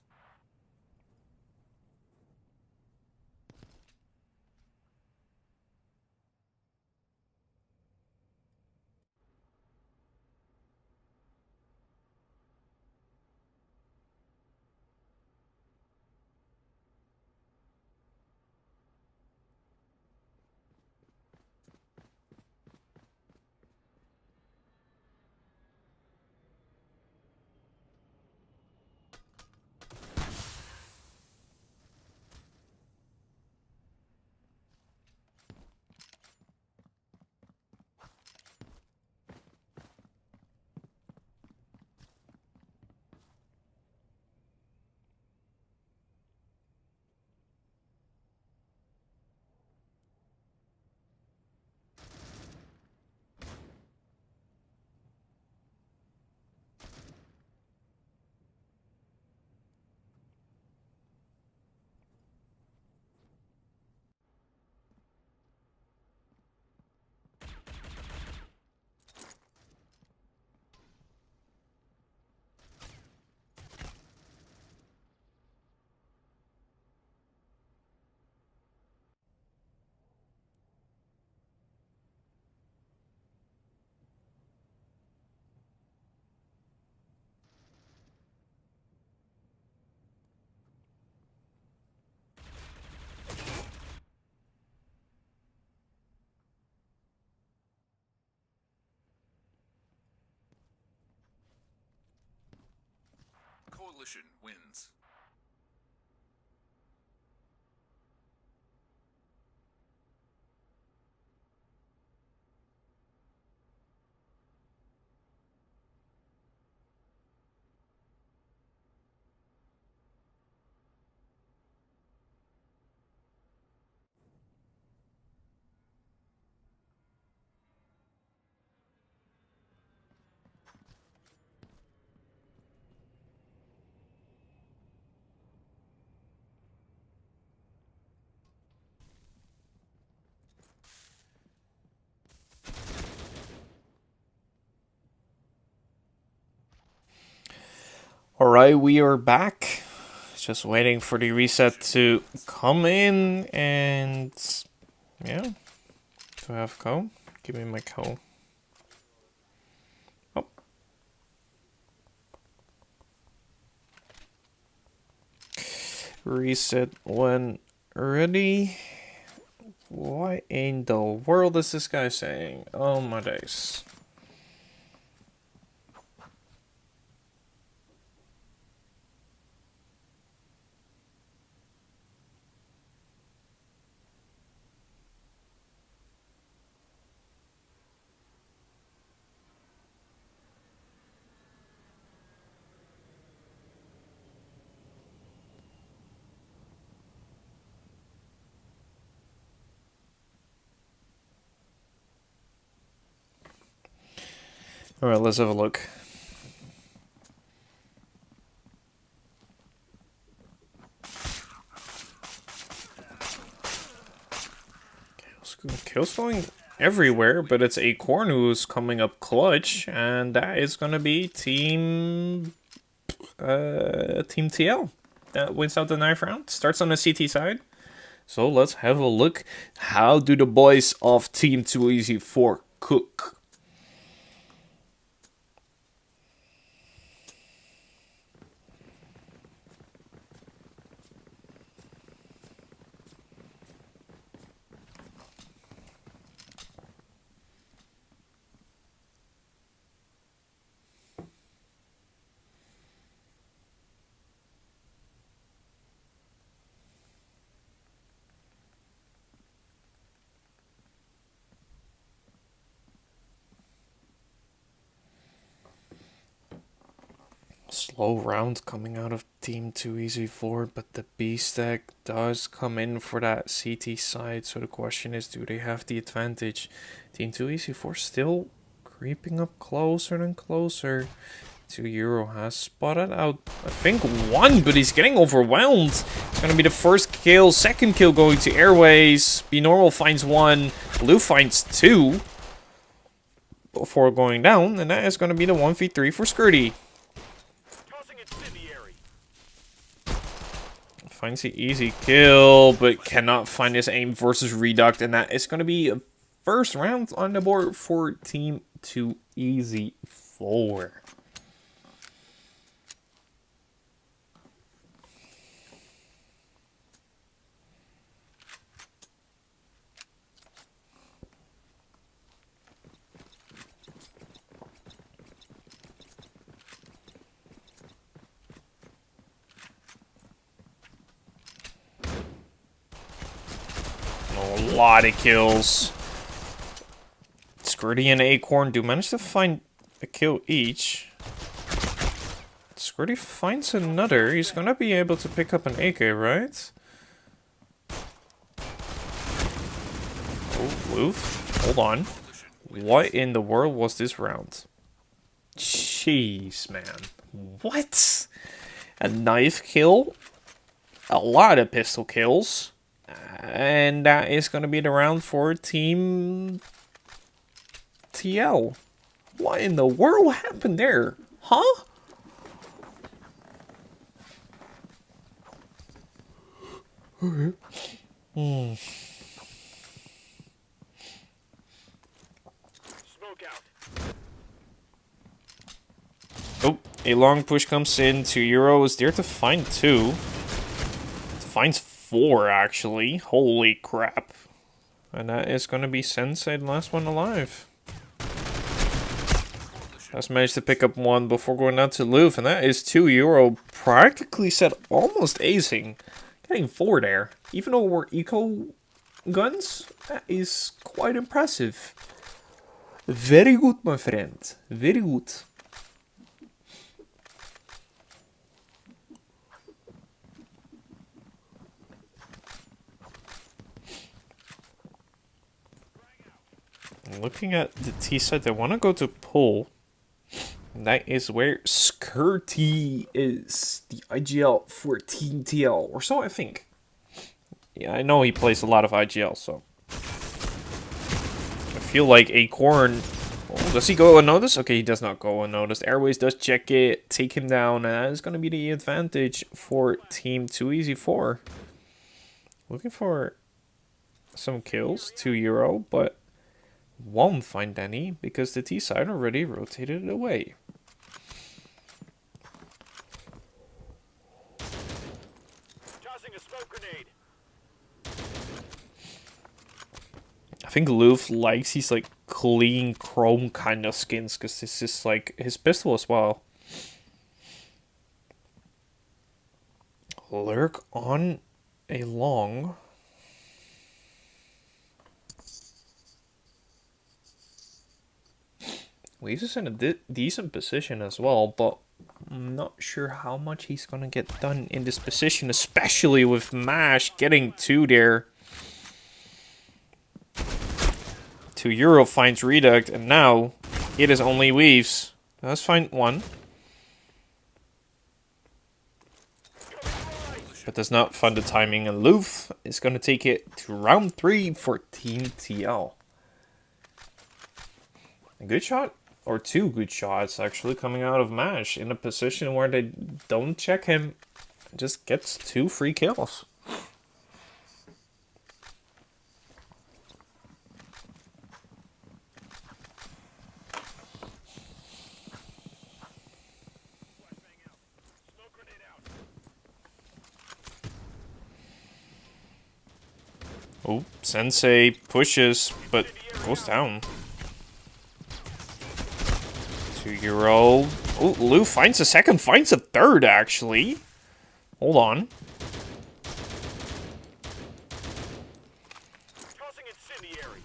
Coalition wins. Alright, we are back. Just waiting for the reset to come in and yeah. Do I have co? Give me my co. Oh. Reset when ready. What in the world is this guy saying? Oh my days. Alright, let's have a look. Kills going everywhere, but it's Acorn who's coming up clutch, and that is gonna be Team TL. That wins out the 9th round. Starts on the CT side. So let's have a look. How do the boys of Team Too Easy 4 cook? Slow round coming out of Team Too Easy 4, but the B stack does come in for that CT side. So the question is, do they have the advantage? Team Too Easy 4 still creeping up closer and closer. 2 has spotted out, I think, one, but he's getting overwhelmed. It's going to be the first kill, second kill going to Airways. Be Normal finds one, Blue finds two before going down, and that is going to be the 1v3 for Skirty. Finds the easy kill, but cannot find his aim versus Reduct, and that is going to be a first round on the board for Team Too Easy 4. A lot of kills. Skirty and Acorn do manage to find a kill each. Skirty finds another. He's gonna be able to pick up an AK, right? Oh, Loof. Hold on. What in the world was this round? Jeez, man. What? A knife kill? A lot of pistol kills. And that is going to be the round for Team TL. What in the world happened there? Huh? Okay. Smoke out. Oh, a long push comes in. 2 is there to find two. Finds 4 actually. Holy crap. And that is going to be Sensei, the last one alive. Just managed to pick up one before going down to Louvre, and that is €2. Practically said almost acing. Getting 4 there. Even though we're eco guns, that is quite impressive. Very good, my friend. Very good. Looking at the T side, they want to go to pull. And that is where Skirty is. The IGL 14 TL, or so I think. Yeah, I know he plays a lot of IGL, so. I feel like Acorn. Oh, does he go unnoticed? Okay, he does not go unnoticed. Airways does check it, take him down, and that is going to be the advantage for Team 2Easy4. Looking for some kills, €2, but won't find any because the T side already rotated it away. Tossing a smoke grenade. I think Louvre likes these like clean chrome kind of skins because this is like his pistol as well. Lurk on a long. Weaves is in a decent position as well, but I'm not sure how much he's gonna get done in this position, especially with MASH getting 2 there. €2 finds Reduct, and now it is only Weaves. Let's find 1. But does not find the timing, and Louvre is gonna take it to round 3 for Team TL. A good shot. Or 2 good shots, actually, coming out of MASH in a position where they don't check him. Just gets 2 free kills. Oh, Sensei pushes, but goes down. €2. Oh, Lou finds a second, finds a third, actually. Hold on. Tossing incendiary.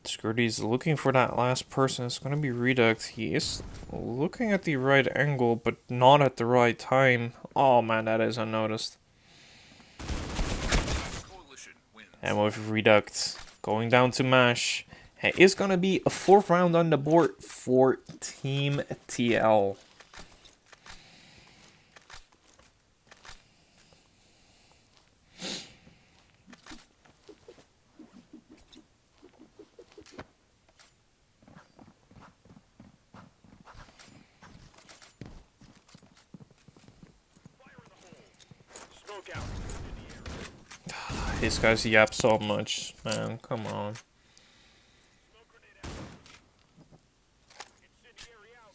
Skirty's looking for that last person. It's going to be Reduct. He is looking at the right angle, but not at the right time. Oh, man, that is unnoticed. And with Reduct going down to MASH, it is going to be a 4th round on the board for Team TL. Smoke out. These guys yap so much, man. Come on. Smoke grenade out. Incendiary out.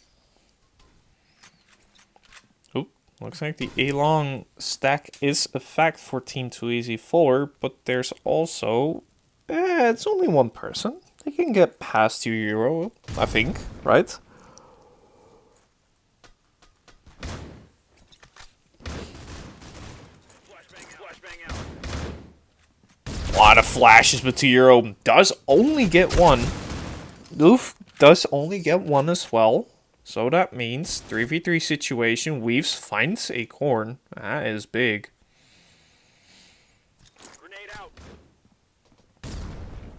Oop. Looks like the A-long stack is a fact for Team 2Easy4, but there's also... it's only one person. They can get past €2, I think, right? Flashbang out. A lot of flashes, but €2 does only get 1. Loof does only get 1 as well. So that means 3v3 situation. Weaves finds Acorn. That is big. Grenade out.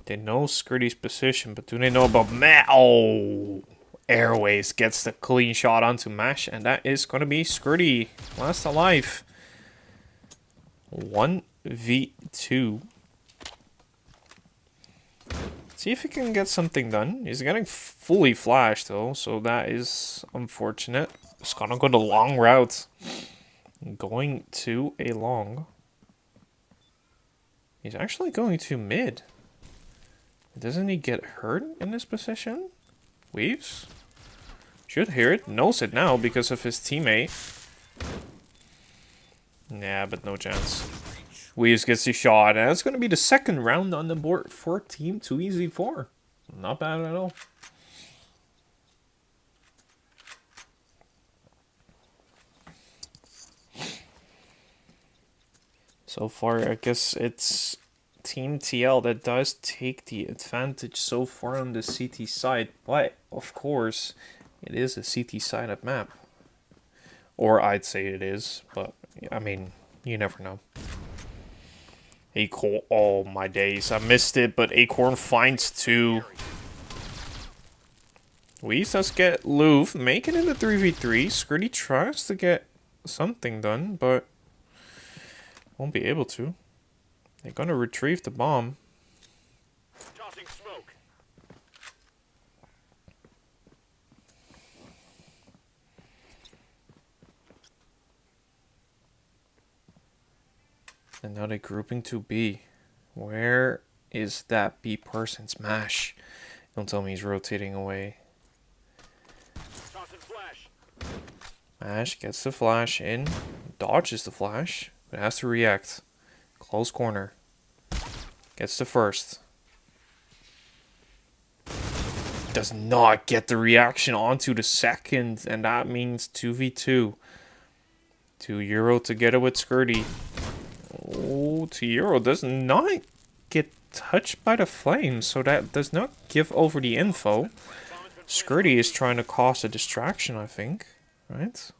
They know Skirty's position, but do they know about Oh! Airways gets the clean shot onto MASH, and that is going to be Skirty. Last alive. 1v2. See if he can get something done. He's getting fully flashed though, so that is unfortunate. He's gonna go the long route. Going to a long. He's actually going to mid. Doesn't he get hurt in this position? Weaves? Should hear it. Knows it now because of his teammate. Yeah, but no chance. Weaves gets the shot, and it's going to be the 2nd round on the board for Team 2Easy4. Not bad at all. So far, I guess it's Team TL that does take the advantage so far on the CT side. But, of course, it is a CT side up map. Or I'd say it is, but, I mean, you never know. Acorn, oh my days, I missed it, but Acorn finds 2. Weeze does get Louvre, make it into 3v3. Skirty tries to get something done, but won't be able to. They're gonna retrieve the bomb. Tossing smoke. And now they're grouping to B. Where is that B person's Mash? Don't tell me he's rotating away. Tossing flash. Mash gets the flash in, dodges the flash, but has to react. Close corner. Gets the first. Does not get the reaction onto the second, and that means 2v2. 2 Euro together with Skirty. Oh, 2 Euro does not get touched by the flame, so that does not give over the info. Skirty is trying to cause a distraction, I think. Right?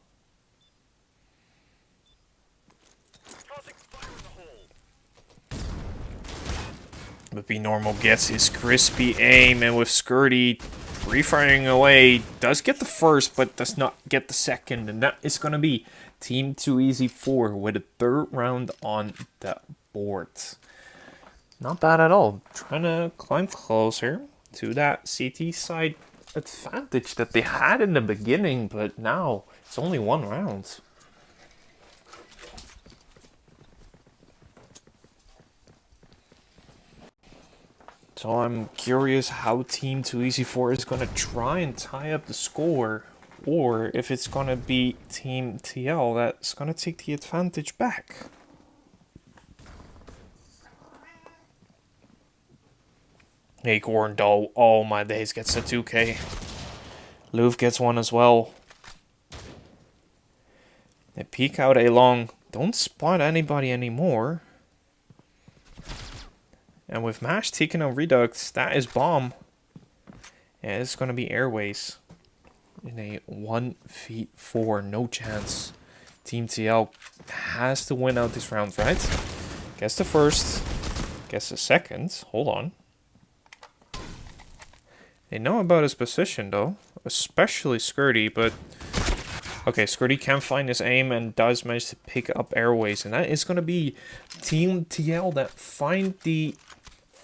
Tossing fire in the hole. But Be Normal gets his crispy aim, and with Skirty free-firing away, does get the first, but does not get the second. And that is going to be Team 2Easy4 with a 3rd round on the board. Not bad at all. Trying to climb closer to that CT side advantage that they had in the beginning, but now it's only 1 round. So I'm curious how Team 2Easy4 is going to try and tie up the score, or if it's going to be Team TL that's going to take the advantage back. Acorn though, oh my days, gets a 2k. Louvre gets 1 as well. They peek out A long, don't spot anybody anymore. And with Mash taking on Redux, that is bomb. Yeah, it's going to be Airways. In a 1v4, no chance. Team TL has to win out this round, right? Guess the first. Guess the second. Hold on. They know about his position, though. Especially Skirty, but... Okay, Skirty can find his aim and does manage to pick up Airways. And that is going to be Team TL that find the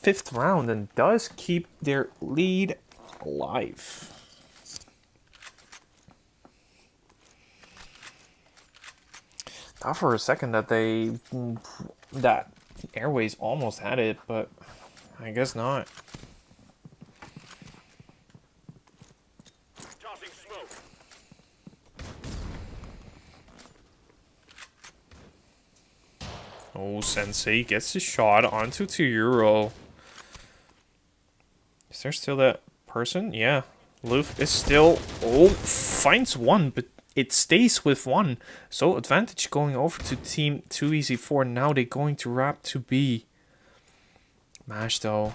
5th round and does keep their lead alive. Thought for a second that that Airways almost had it, but I guess not. Tossing smoke. Oh, Sensei gets a shot onto 2 Euro. Is there still that person? Yeah. Louvre is still... Oh, finds 1, but it stays with 1. So advantage going over to Team 2Easy4. Now they're going to wrap to B. Mash though.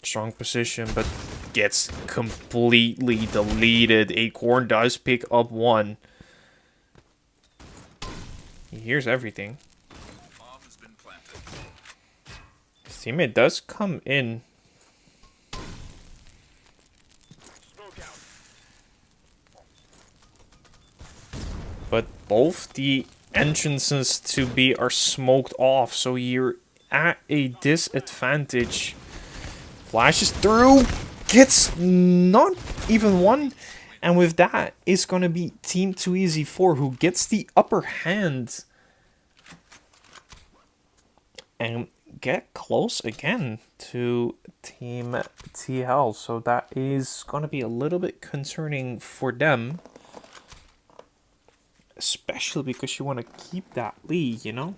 Strong position, but gets completely deleted. Acorn does pick up 1. He hears everything. Bomb has been planted. His teammate does come in. Smoke out. But both the entrances to B are smoked off, so you're at a disadvantage. Flashes through, gets not even 1, and with that, it's going to be Team 2Easy4 who gets the upper hand. And get close again to Team TL, so that is going to be a little bit concerning for them. Especially because you want to keep that lead, you know?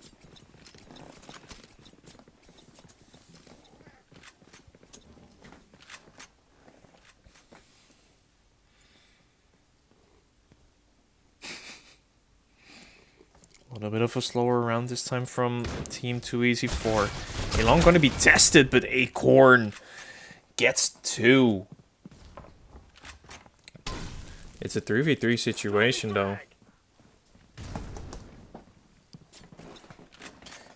little bit of a slower round this time from Team 2Easy4. Elon going to be tested, but Acorn gets 2. It's a 3v3 situation, though.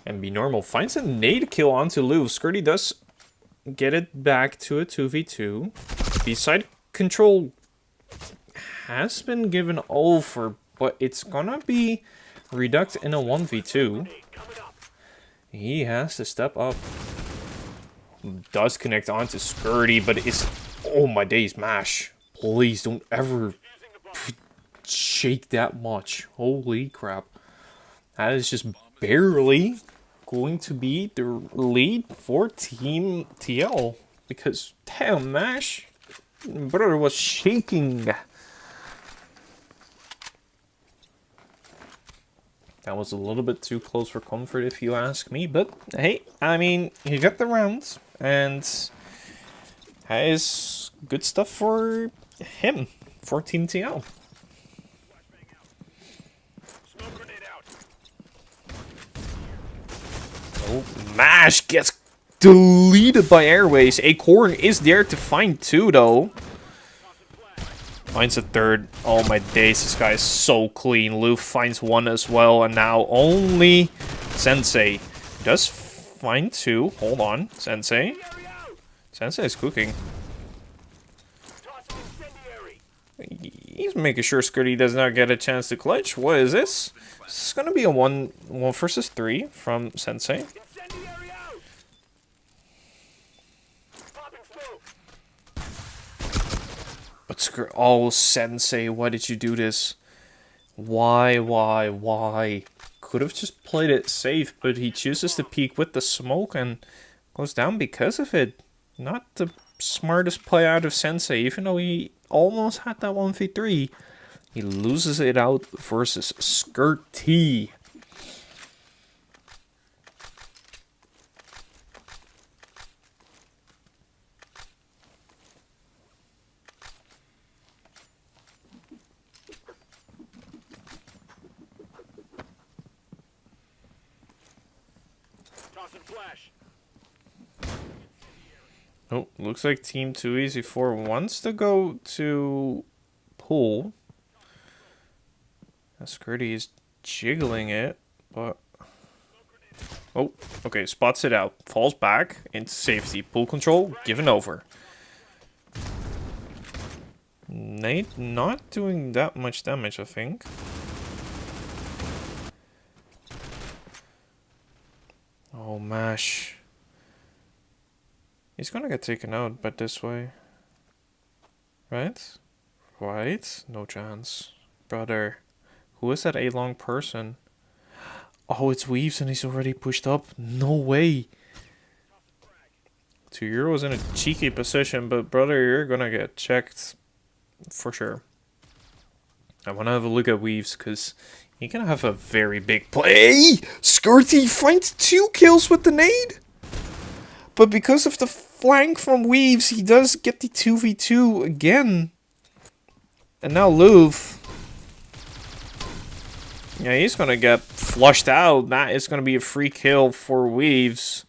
And Be Normal finds a nade kill onto Lou. Skirty does get it back to a 2v2. B-side control has been given over, but it's gonna be reduced in a 1v2. He has to step up. Does connect onto Skirty, but it's... Oh my days, Mash. Please don't ever shake that much. Holy crap. That is just barely going to be the lead for Team TL. Because, damn, Mash. Brother was shaking. That was a little bit too close for comfort, if you ask me. But, hey, I mean, he got the round. And that is good stuff for him, for Team TL. Oh, Mash gets deleted by Airways. Acorn is there to find 2, though. Finds a 3rd. Oh my days, this guy is so clean. Lou finds 1 as well, and now only Sensei does find 2. Hold on, Sensei. Sensei is cooking. He's making sure Skirty does not get a chance to clutch. What is this? This is going to be a 1 versus 3 from Sensei. But oh, Sensei, why did you do this? Why? Could have just played it safe, but he chooses to peek with the smoke and goes down because of it. Not the smartest play out of Sensei, even though he almost had that 1v3. He loses it out versus Skirty. Oh, looks like Team 2Easy4 wants to go to pool. Skirty is jiggling it, but... Oh, okay, spots it out. Falls back into safety. Pool control given over. Nate not doing that much damage, I think. Oh, Mash. He's gonna get taken out, but this way. Right? Right? No chance. Brother. Who is that A-long person? Oh, it's Weaves and he's already pushed up. No way. 2 euros in a cheeky position, but brother, you're gonna get checked. For sure. I wanna have a look at Weaves, because he can have a very big play. Skirty finds 2 kills with the nade. But because of the flank from Weaves, he does get the 2v2 again. And now Louvre. Yeah, he's gonna get flushed out. That is gonna be a free kill for Weaves.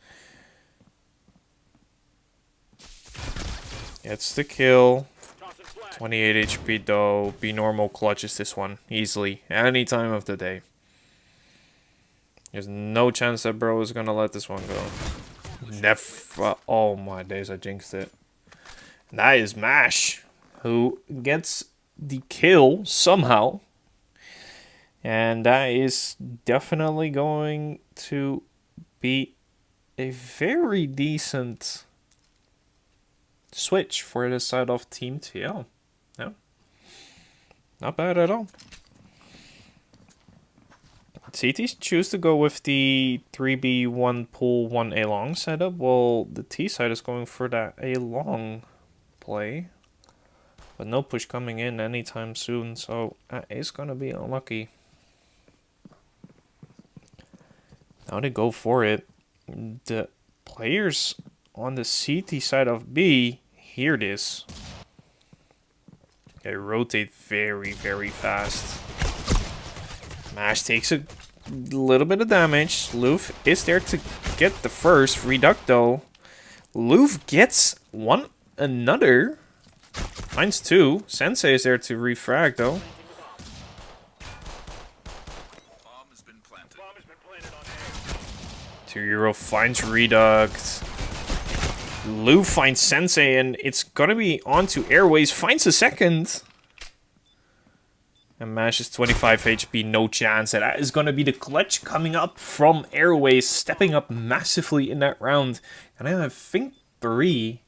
Gets the kill. 28 HP though. Be Normal clutches this one easily. Any time of the day. There's no chance that bro is gonna let this one go. Never. Oh my days, I jinxed it. That is Mash, who gets the kill somehow. And that is definitely going to be a very decent switch for the side of Team TL. No, not bad at all. CTs choose to go with the 3B, 1 pull, 1 A-long setup, while the T side is going for that A-long play. But no push coming in anytime soon, so that is going to be unlucky. Now they go for it. The players on the CT side of B hear this. They rotate very, very fast. Mash takes a little bit of damage. Loof is there to get the first. Reducto. Loof gets another. Mine's 2. Sensei is there to refrag though. Bomb has been planted. Bomb has been planted on A. 2 finds Reduct. Loof finds Sensei, and it's gonna be on to Airways. Finds a second. And Mash is 25 HP, no chance. And that is gonna be the clutch coming up from Airways, stepping up massively in that round. And I think 3.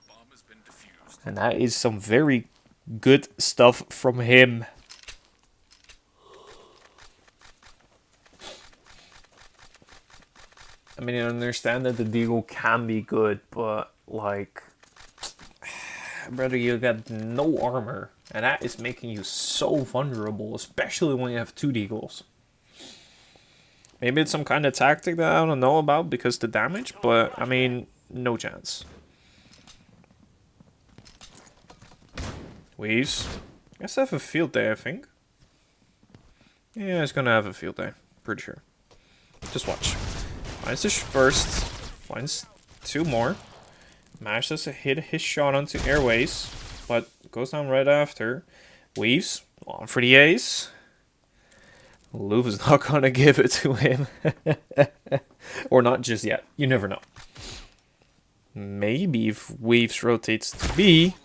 Bomb has been defused. And that is some very good stuff from him. I mean, I understand that the Deagle can be good, but, like, brother, you got no armor. And that is making you so vulnerable, especially when you have 2 Deagles. Maybe it's some kind of tactic that I don't know about because the damage, but, I mean, no chance. Weaves. Guess I have a field day, I think. Yeah, it's gonna have a field day. Pretty sure. Just watch. Finds the first. Finds 2 more. Manages to hit his shot onto Airways. But goes down right after. Weaves. On for the ace. Loof is not gonna give it to him. Or not just yet. You never know. Maybe if Weaves rotates to B.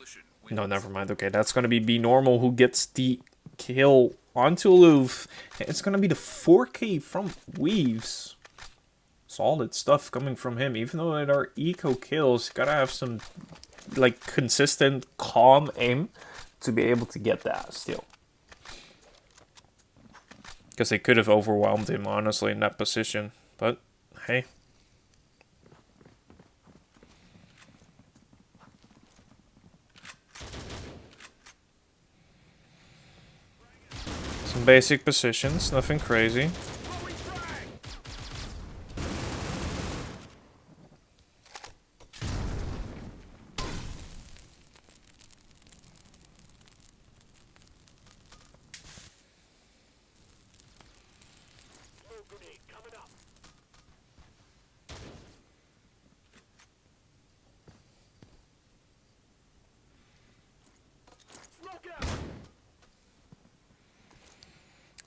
No, never mind. Okay, that's gonna be B normal who gets the kill onto Loof. It's gonna be the 4K from Weaves. Solid stuff coming from him. Even though it are eco kills, you gotta have some like consistent, calm aim to be able to get that still. Because they could have overwhelmed him, honestly, in that position. But, hey. Some basic positions, nothing crazy.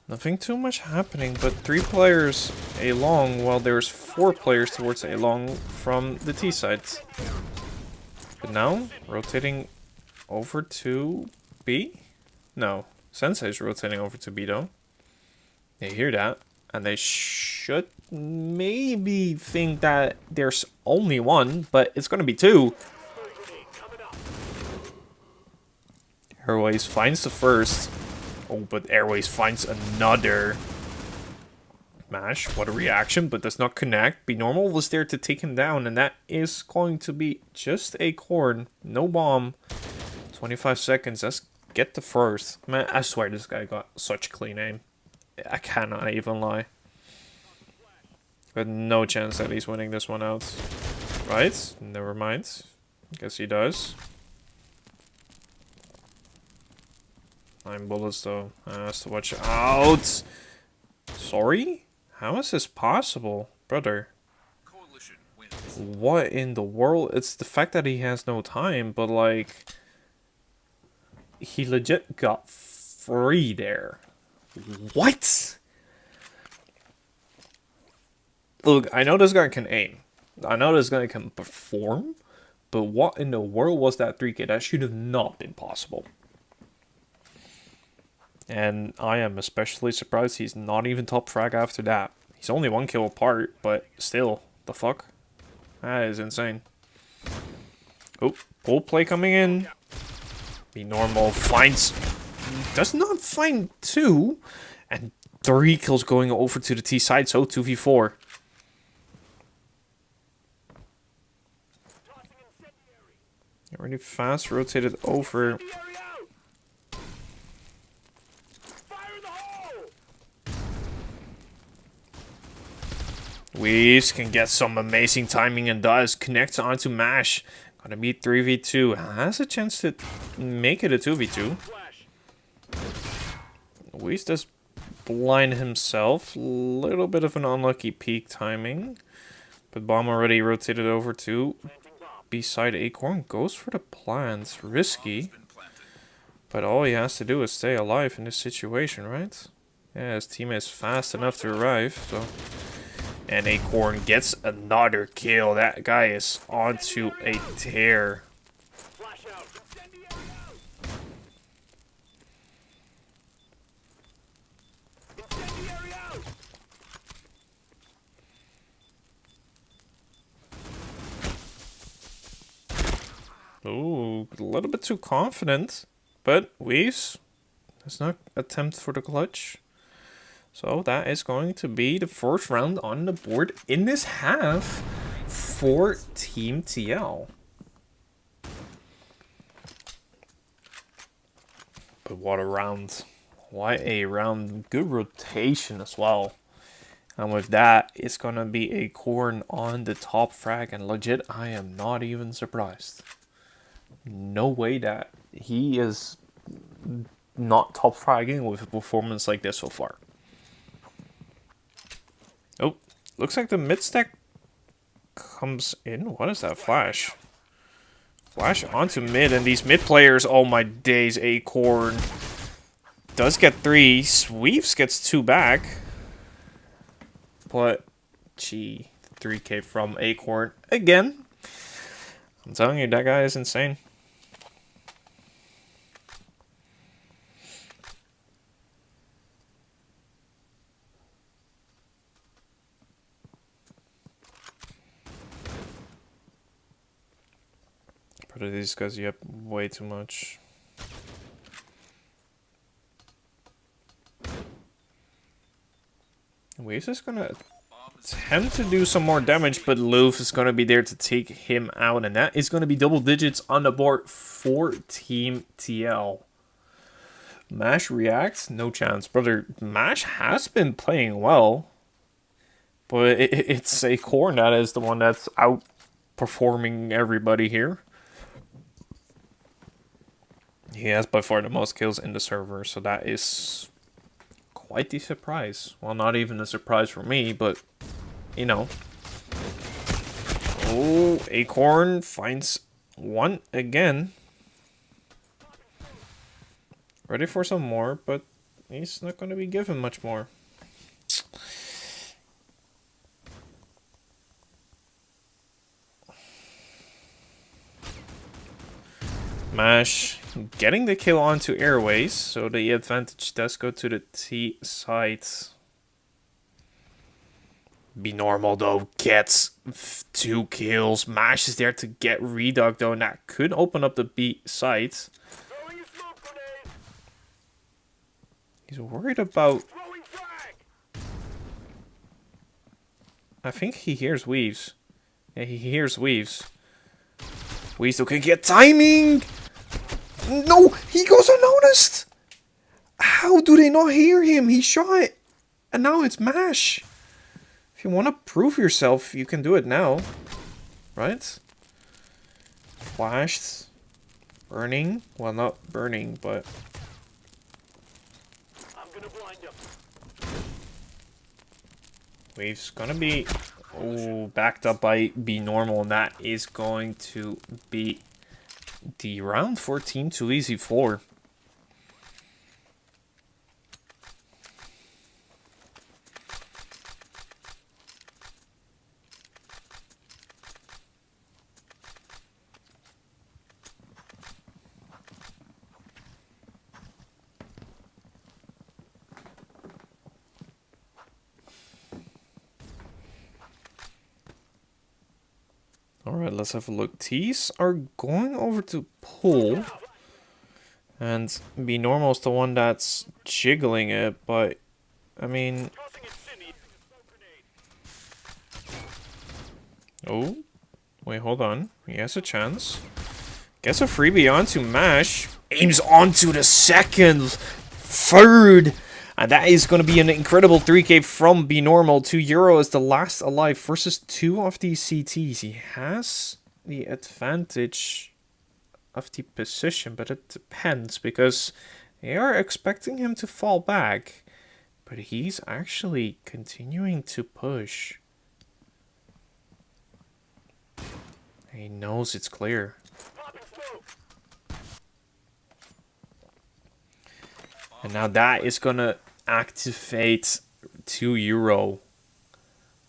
Nothing too much happening, but 3 players A long, while there's 4 players towards A long from the T side. But now, rotating over to B? No, Sensei's rotating over to B though. They hear that, and they should maybe think that there's only 1, but it's gonna be 2. Airways finds the first. Oh, but Airways finds another. Mash, what a reaction, but does not connect. Be Normal was there to take him down, and that is going to be just a corn. No bomb. 25 seconds, let's get the first. Man, I swear this guy got such clean aim. I cannot even lie. But no chance that he's winning this one out. Right? Never mind. Guess he does. 9 bullets though. Has to watch out. Sorry? How is this possible, brother? Coalition wins. What in the world? It's the fact that he has no time, but like, he legit got free there. What? Look, I know this guy can aim. I know this guy can perform, but what in the world was that 3K? That should have not been possible. And I am especially surprised he's not even top frag after that. He's only 1 kill apart, but still, the fuck? That is insane. Oh, pull play coming in. Be Normal finds... Does not find 2. And 3 kills going over to the T side, so 2v4. Already fast rotated over. Weaves can get some amazing timing and does. Connects onto Mash. Gonna be 3v2. Has a chance to make it a 2v2. Weaves does blind himself. Little bit of an unlucky peak timing. But bomb already rotated over to beside Acorn. Goes for the plants. Risky. But all he has to do is stay alive in this situation, right? Yeah, his teammate is fast enough to arrive, so... And Acorn gets another kill. That guy is onto a tear. Flash out. Incendiary out. Ooh, a little bit too confident. But Weaves does not attempt for the clutch. So that is going to be the first round on the board in this half for Team TL. But what a round. What a round. Good rotation as well. And with that, it's going to be Acorn on the top frag. And legit, I am not even surprised. No way that he is not top fragging with a performance like this so far. Oh, looks like the mid stack comes in. What is that? Flash. Flash onto mid, and these mid players, oh my days, Acorn does get 3. Sweeps gets 2 back. But, gee, 3k from Acorn again. I'm telling you, that guy is insane. But these guys, you have way too much. Waves is gonna attempt to do some more damage, but Loof is gonna be there to take him out, and that is gonna be double digits on the board for Team TL. Mash reacts, no chance, brother. Mash has been playing well, but it's Acorn that is the one that's outperforming everybody here. He has by far the most kills in the server, so that is quite the surprise. Well, not even a surprise for me, but, you know. Oh, Acorn finds one again. Ready for some more, but he's not going to be given much more. Mash getting the kill onto Airways, so the advantage does go to the T side. Be Normal though gets 2 kills. Mash is there to get Redog though, and that could open up the B side. He's worried about... I think he hears Weaves. Yeah, he hears Weaves. Weaves still can get timing! No! He goes unnoticed! How do they not hear him? He shot! And now it's Mash. If you want to prove yourself, you can do it now. Right? Flashed. Burning. Well, not burning, but... I'm gonna blind him. Wave's gonna be... Oh, backed up by Be Normal, and that is going to be the round for Team 2EZ4. Alright, let's have a look. T's are going over to pull. And Be Normal is the one that's jiggling it, but I mean... Oh, wait, hold on. He has a chance. Gets a freebie onto Mash. Aims onto the second, third. And that is going to be an incredible 3k from Be Normal. 2 Euro is the last alive versus 2 of these CTs. He has the advantage of the position, but it depends because they are expecting him to fall back. But he's actually continuing to push. He knows it's clear. Popping smoke. And now that is gonna activate €2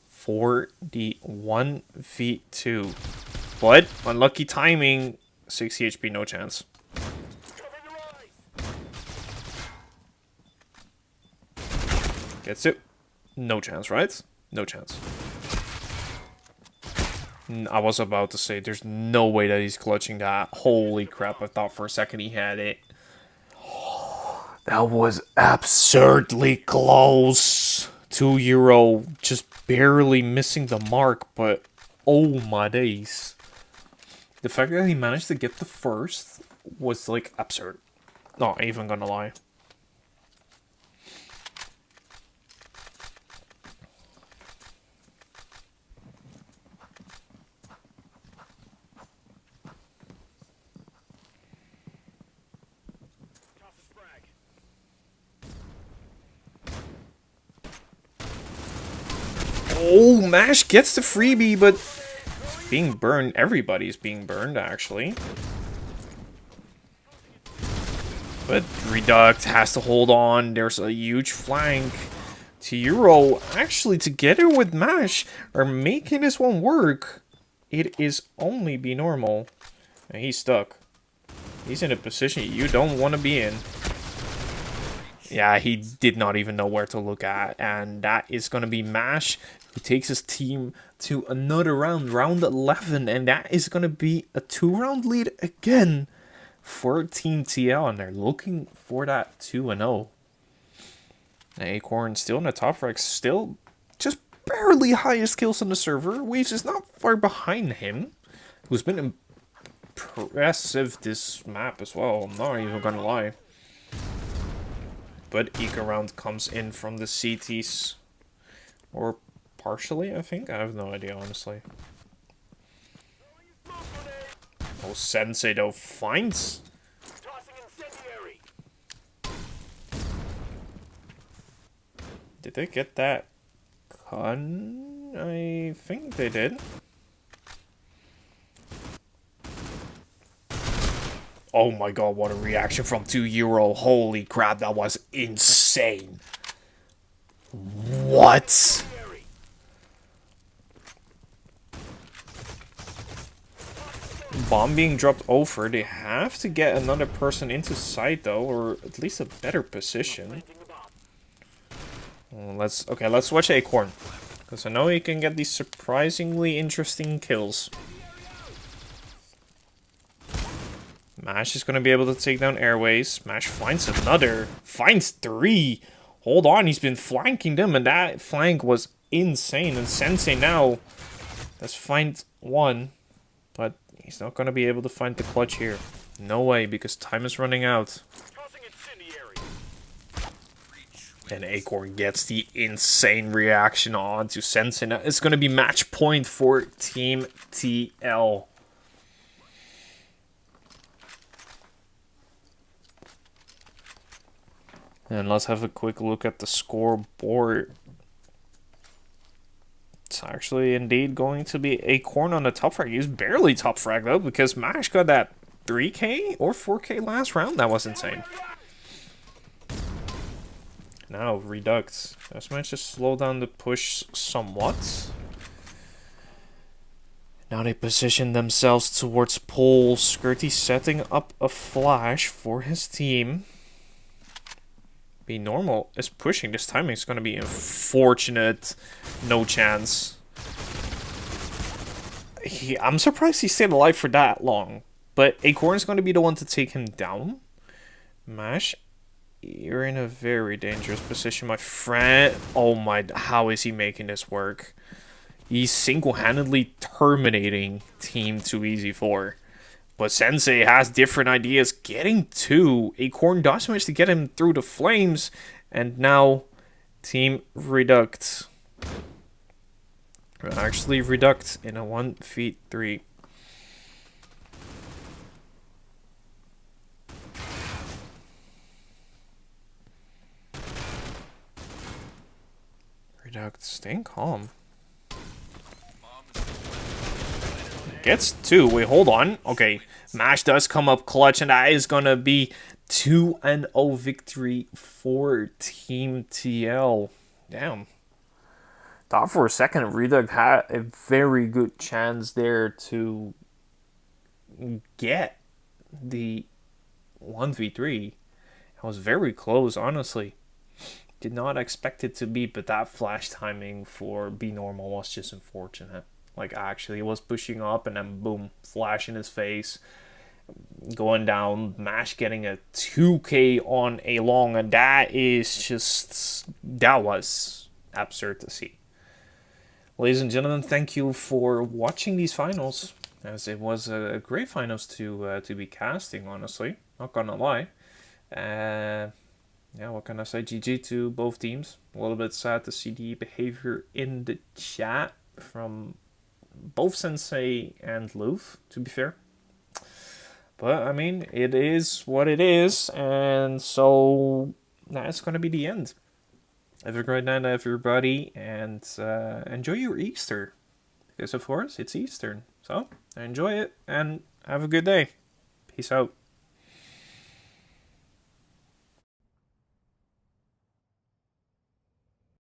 for the 1v2. But unlucky timing, 60 HP, no chance. Cover your eyes. Gets it. No chance, right? No chance. I was about to say, there's no way that he's clutching that. Holy crap, I thought for a second he had it. That was absurdly close. €2 just barely missing the mark, but oh my days. The fact that he managed to get the first was like absurd. Not even gonna lie. Toss a frag. Oh, Mash gets the freebie, but being burned. Everybody's being burned, actually. But Reduct has to hold on. There's a huge flank. Euro, actually, together with Mash, are making this one work. It is only be normal. And he's stuck. He's in a position you don't want to be in. Yeah, he did not even know where to look at. And that is going to be Mash, who takes his team to another round, round 11. And that is going to be a 2-round lead again for Team TL. And they're looking for that 2-0. Acorn still in the top rank, still just barely highest kills on the server. Waves is not far behind him, who's been impressive this map as well. I'm not even gonna lie. But Eco Round comes in from the CTs, or partially, I think. I have no idea, honestly. Oh, Sensei though finds. Tossing incendiary. Did they get that con? I think they did. Oh my god, what a reaction from €2. Holy crap, that was insane. What? Bomb being dropped over. They have to get another person into sight though, or at least a better position. Let's watch Acorn, because I know he can get these surprisingly interesting kills. Mash is going to be able to take down Airways. Mash finds another, finds 3. Hold on, he's been flanking them, and that flank was insane. And Sensei now let's find 1, but he's not going to be able to find the clutch here. No way, because time is running out. Tossing incendiary. And Acorn gets the insane reaction on to Sensei. Now it's going to be match point for Team TL. And let's have a quick look at the scoreboard. It's actually indeed going to be Acorn on the top frag. He's barely top frag though, because Mash got that 3k or 4k last round. That was insane. Now, Reduct. Just managed to slow down the push somewhat. Now they position themselves towards pole. Skirty setting up a flash for his team. Be normal is pushing. This timing is going to be unfortunate. No chance. I'm surprised he stayed alive for that long. But Acorn is going to be the one to take him down. Mash, you're in a very dangerous position, my friend. Oh my, how is he making this work? He's single-handedly terminating Team 2EZ4. But Sensei has different ideas. Getting 2. Acorn does manage to get him through the flames. And now, Team Reduct. Actually, Reduct in a 1v3. Staying calm. Bomb has been planted. Gets 2. Wait, hold on. Okay, Mash does come up clutch, and that is gonna be 2-0 victory for Team TL. Damn. Thought for a second Redux had a very good chance there to get the 1v3. It was very close, honestly. Did not expect it to be, but that flash timing for Be Normal was just unfortunate. Like, actually, it was pushing up and then boom, flash in his face. Going down, Mash getting a 2k on a long, and that was absurd to see. Ladies and gentlemen, thank you for watching these finals, as it was a great finals to be casting, honestly. Not gonna lie. Yeah, what can I say? GG to both teams. A little bit sad to see the behavior in the chat from both Sensei and Loof, to be fair. But, I mean, it is what it is, and so that's going to be the end. Have a great night, everybody, and enjoy your Easter. Because, of course, it's Eastern. So, enjoy it, and have a good day. Peace out.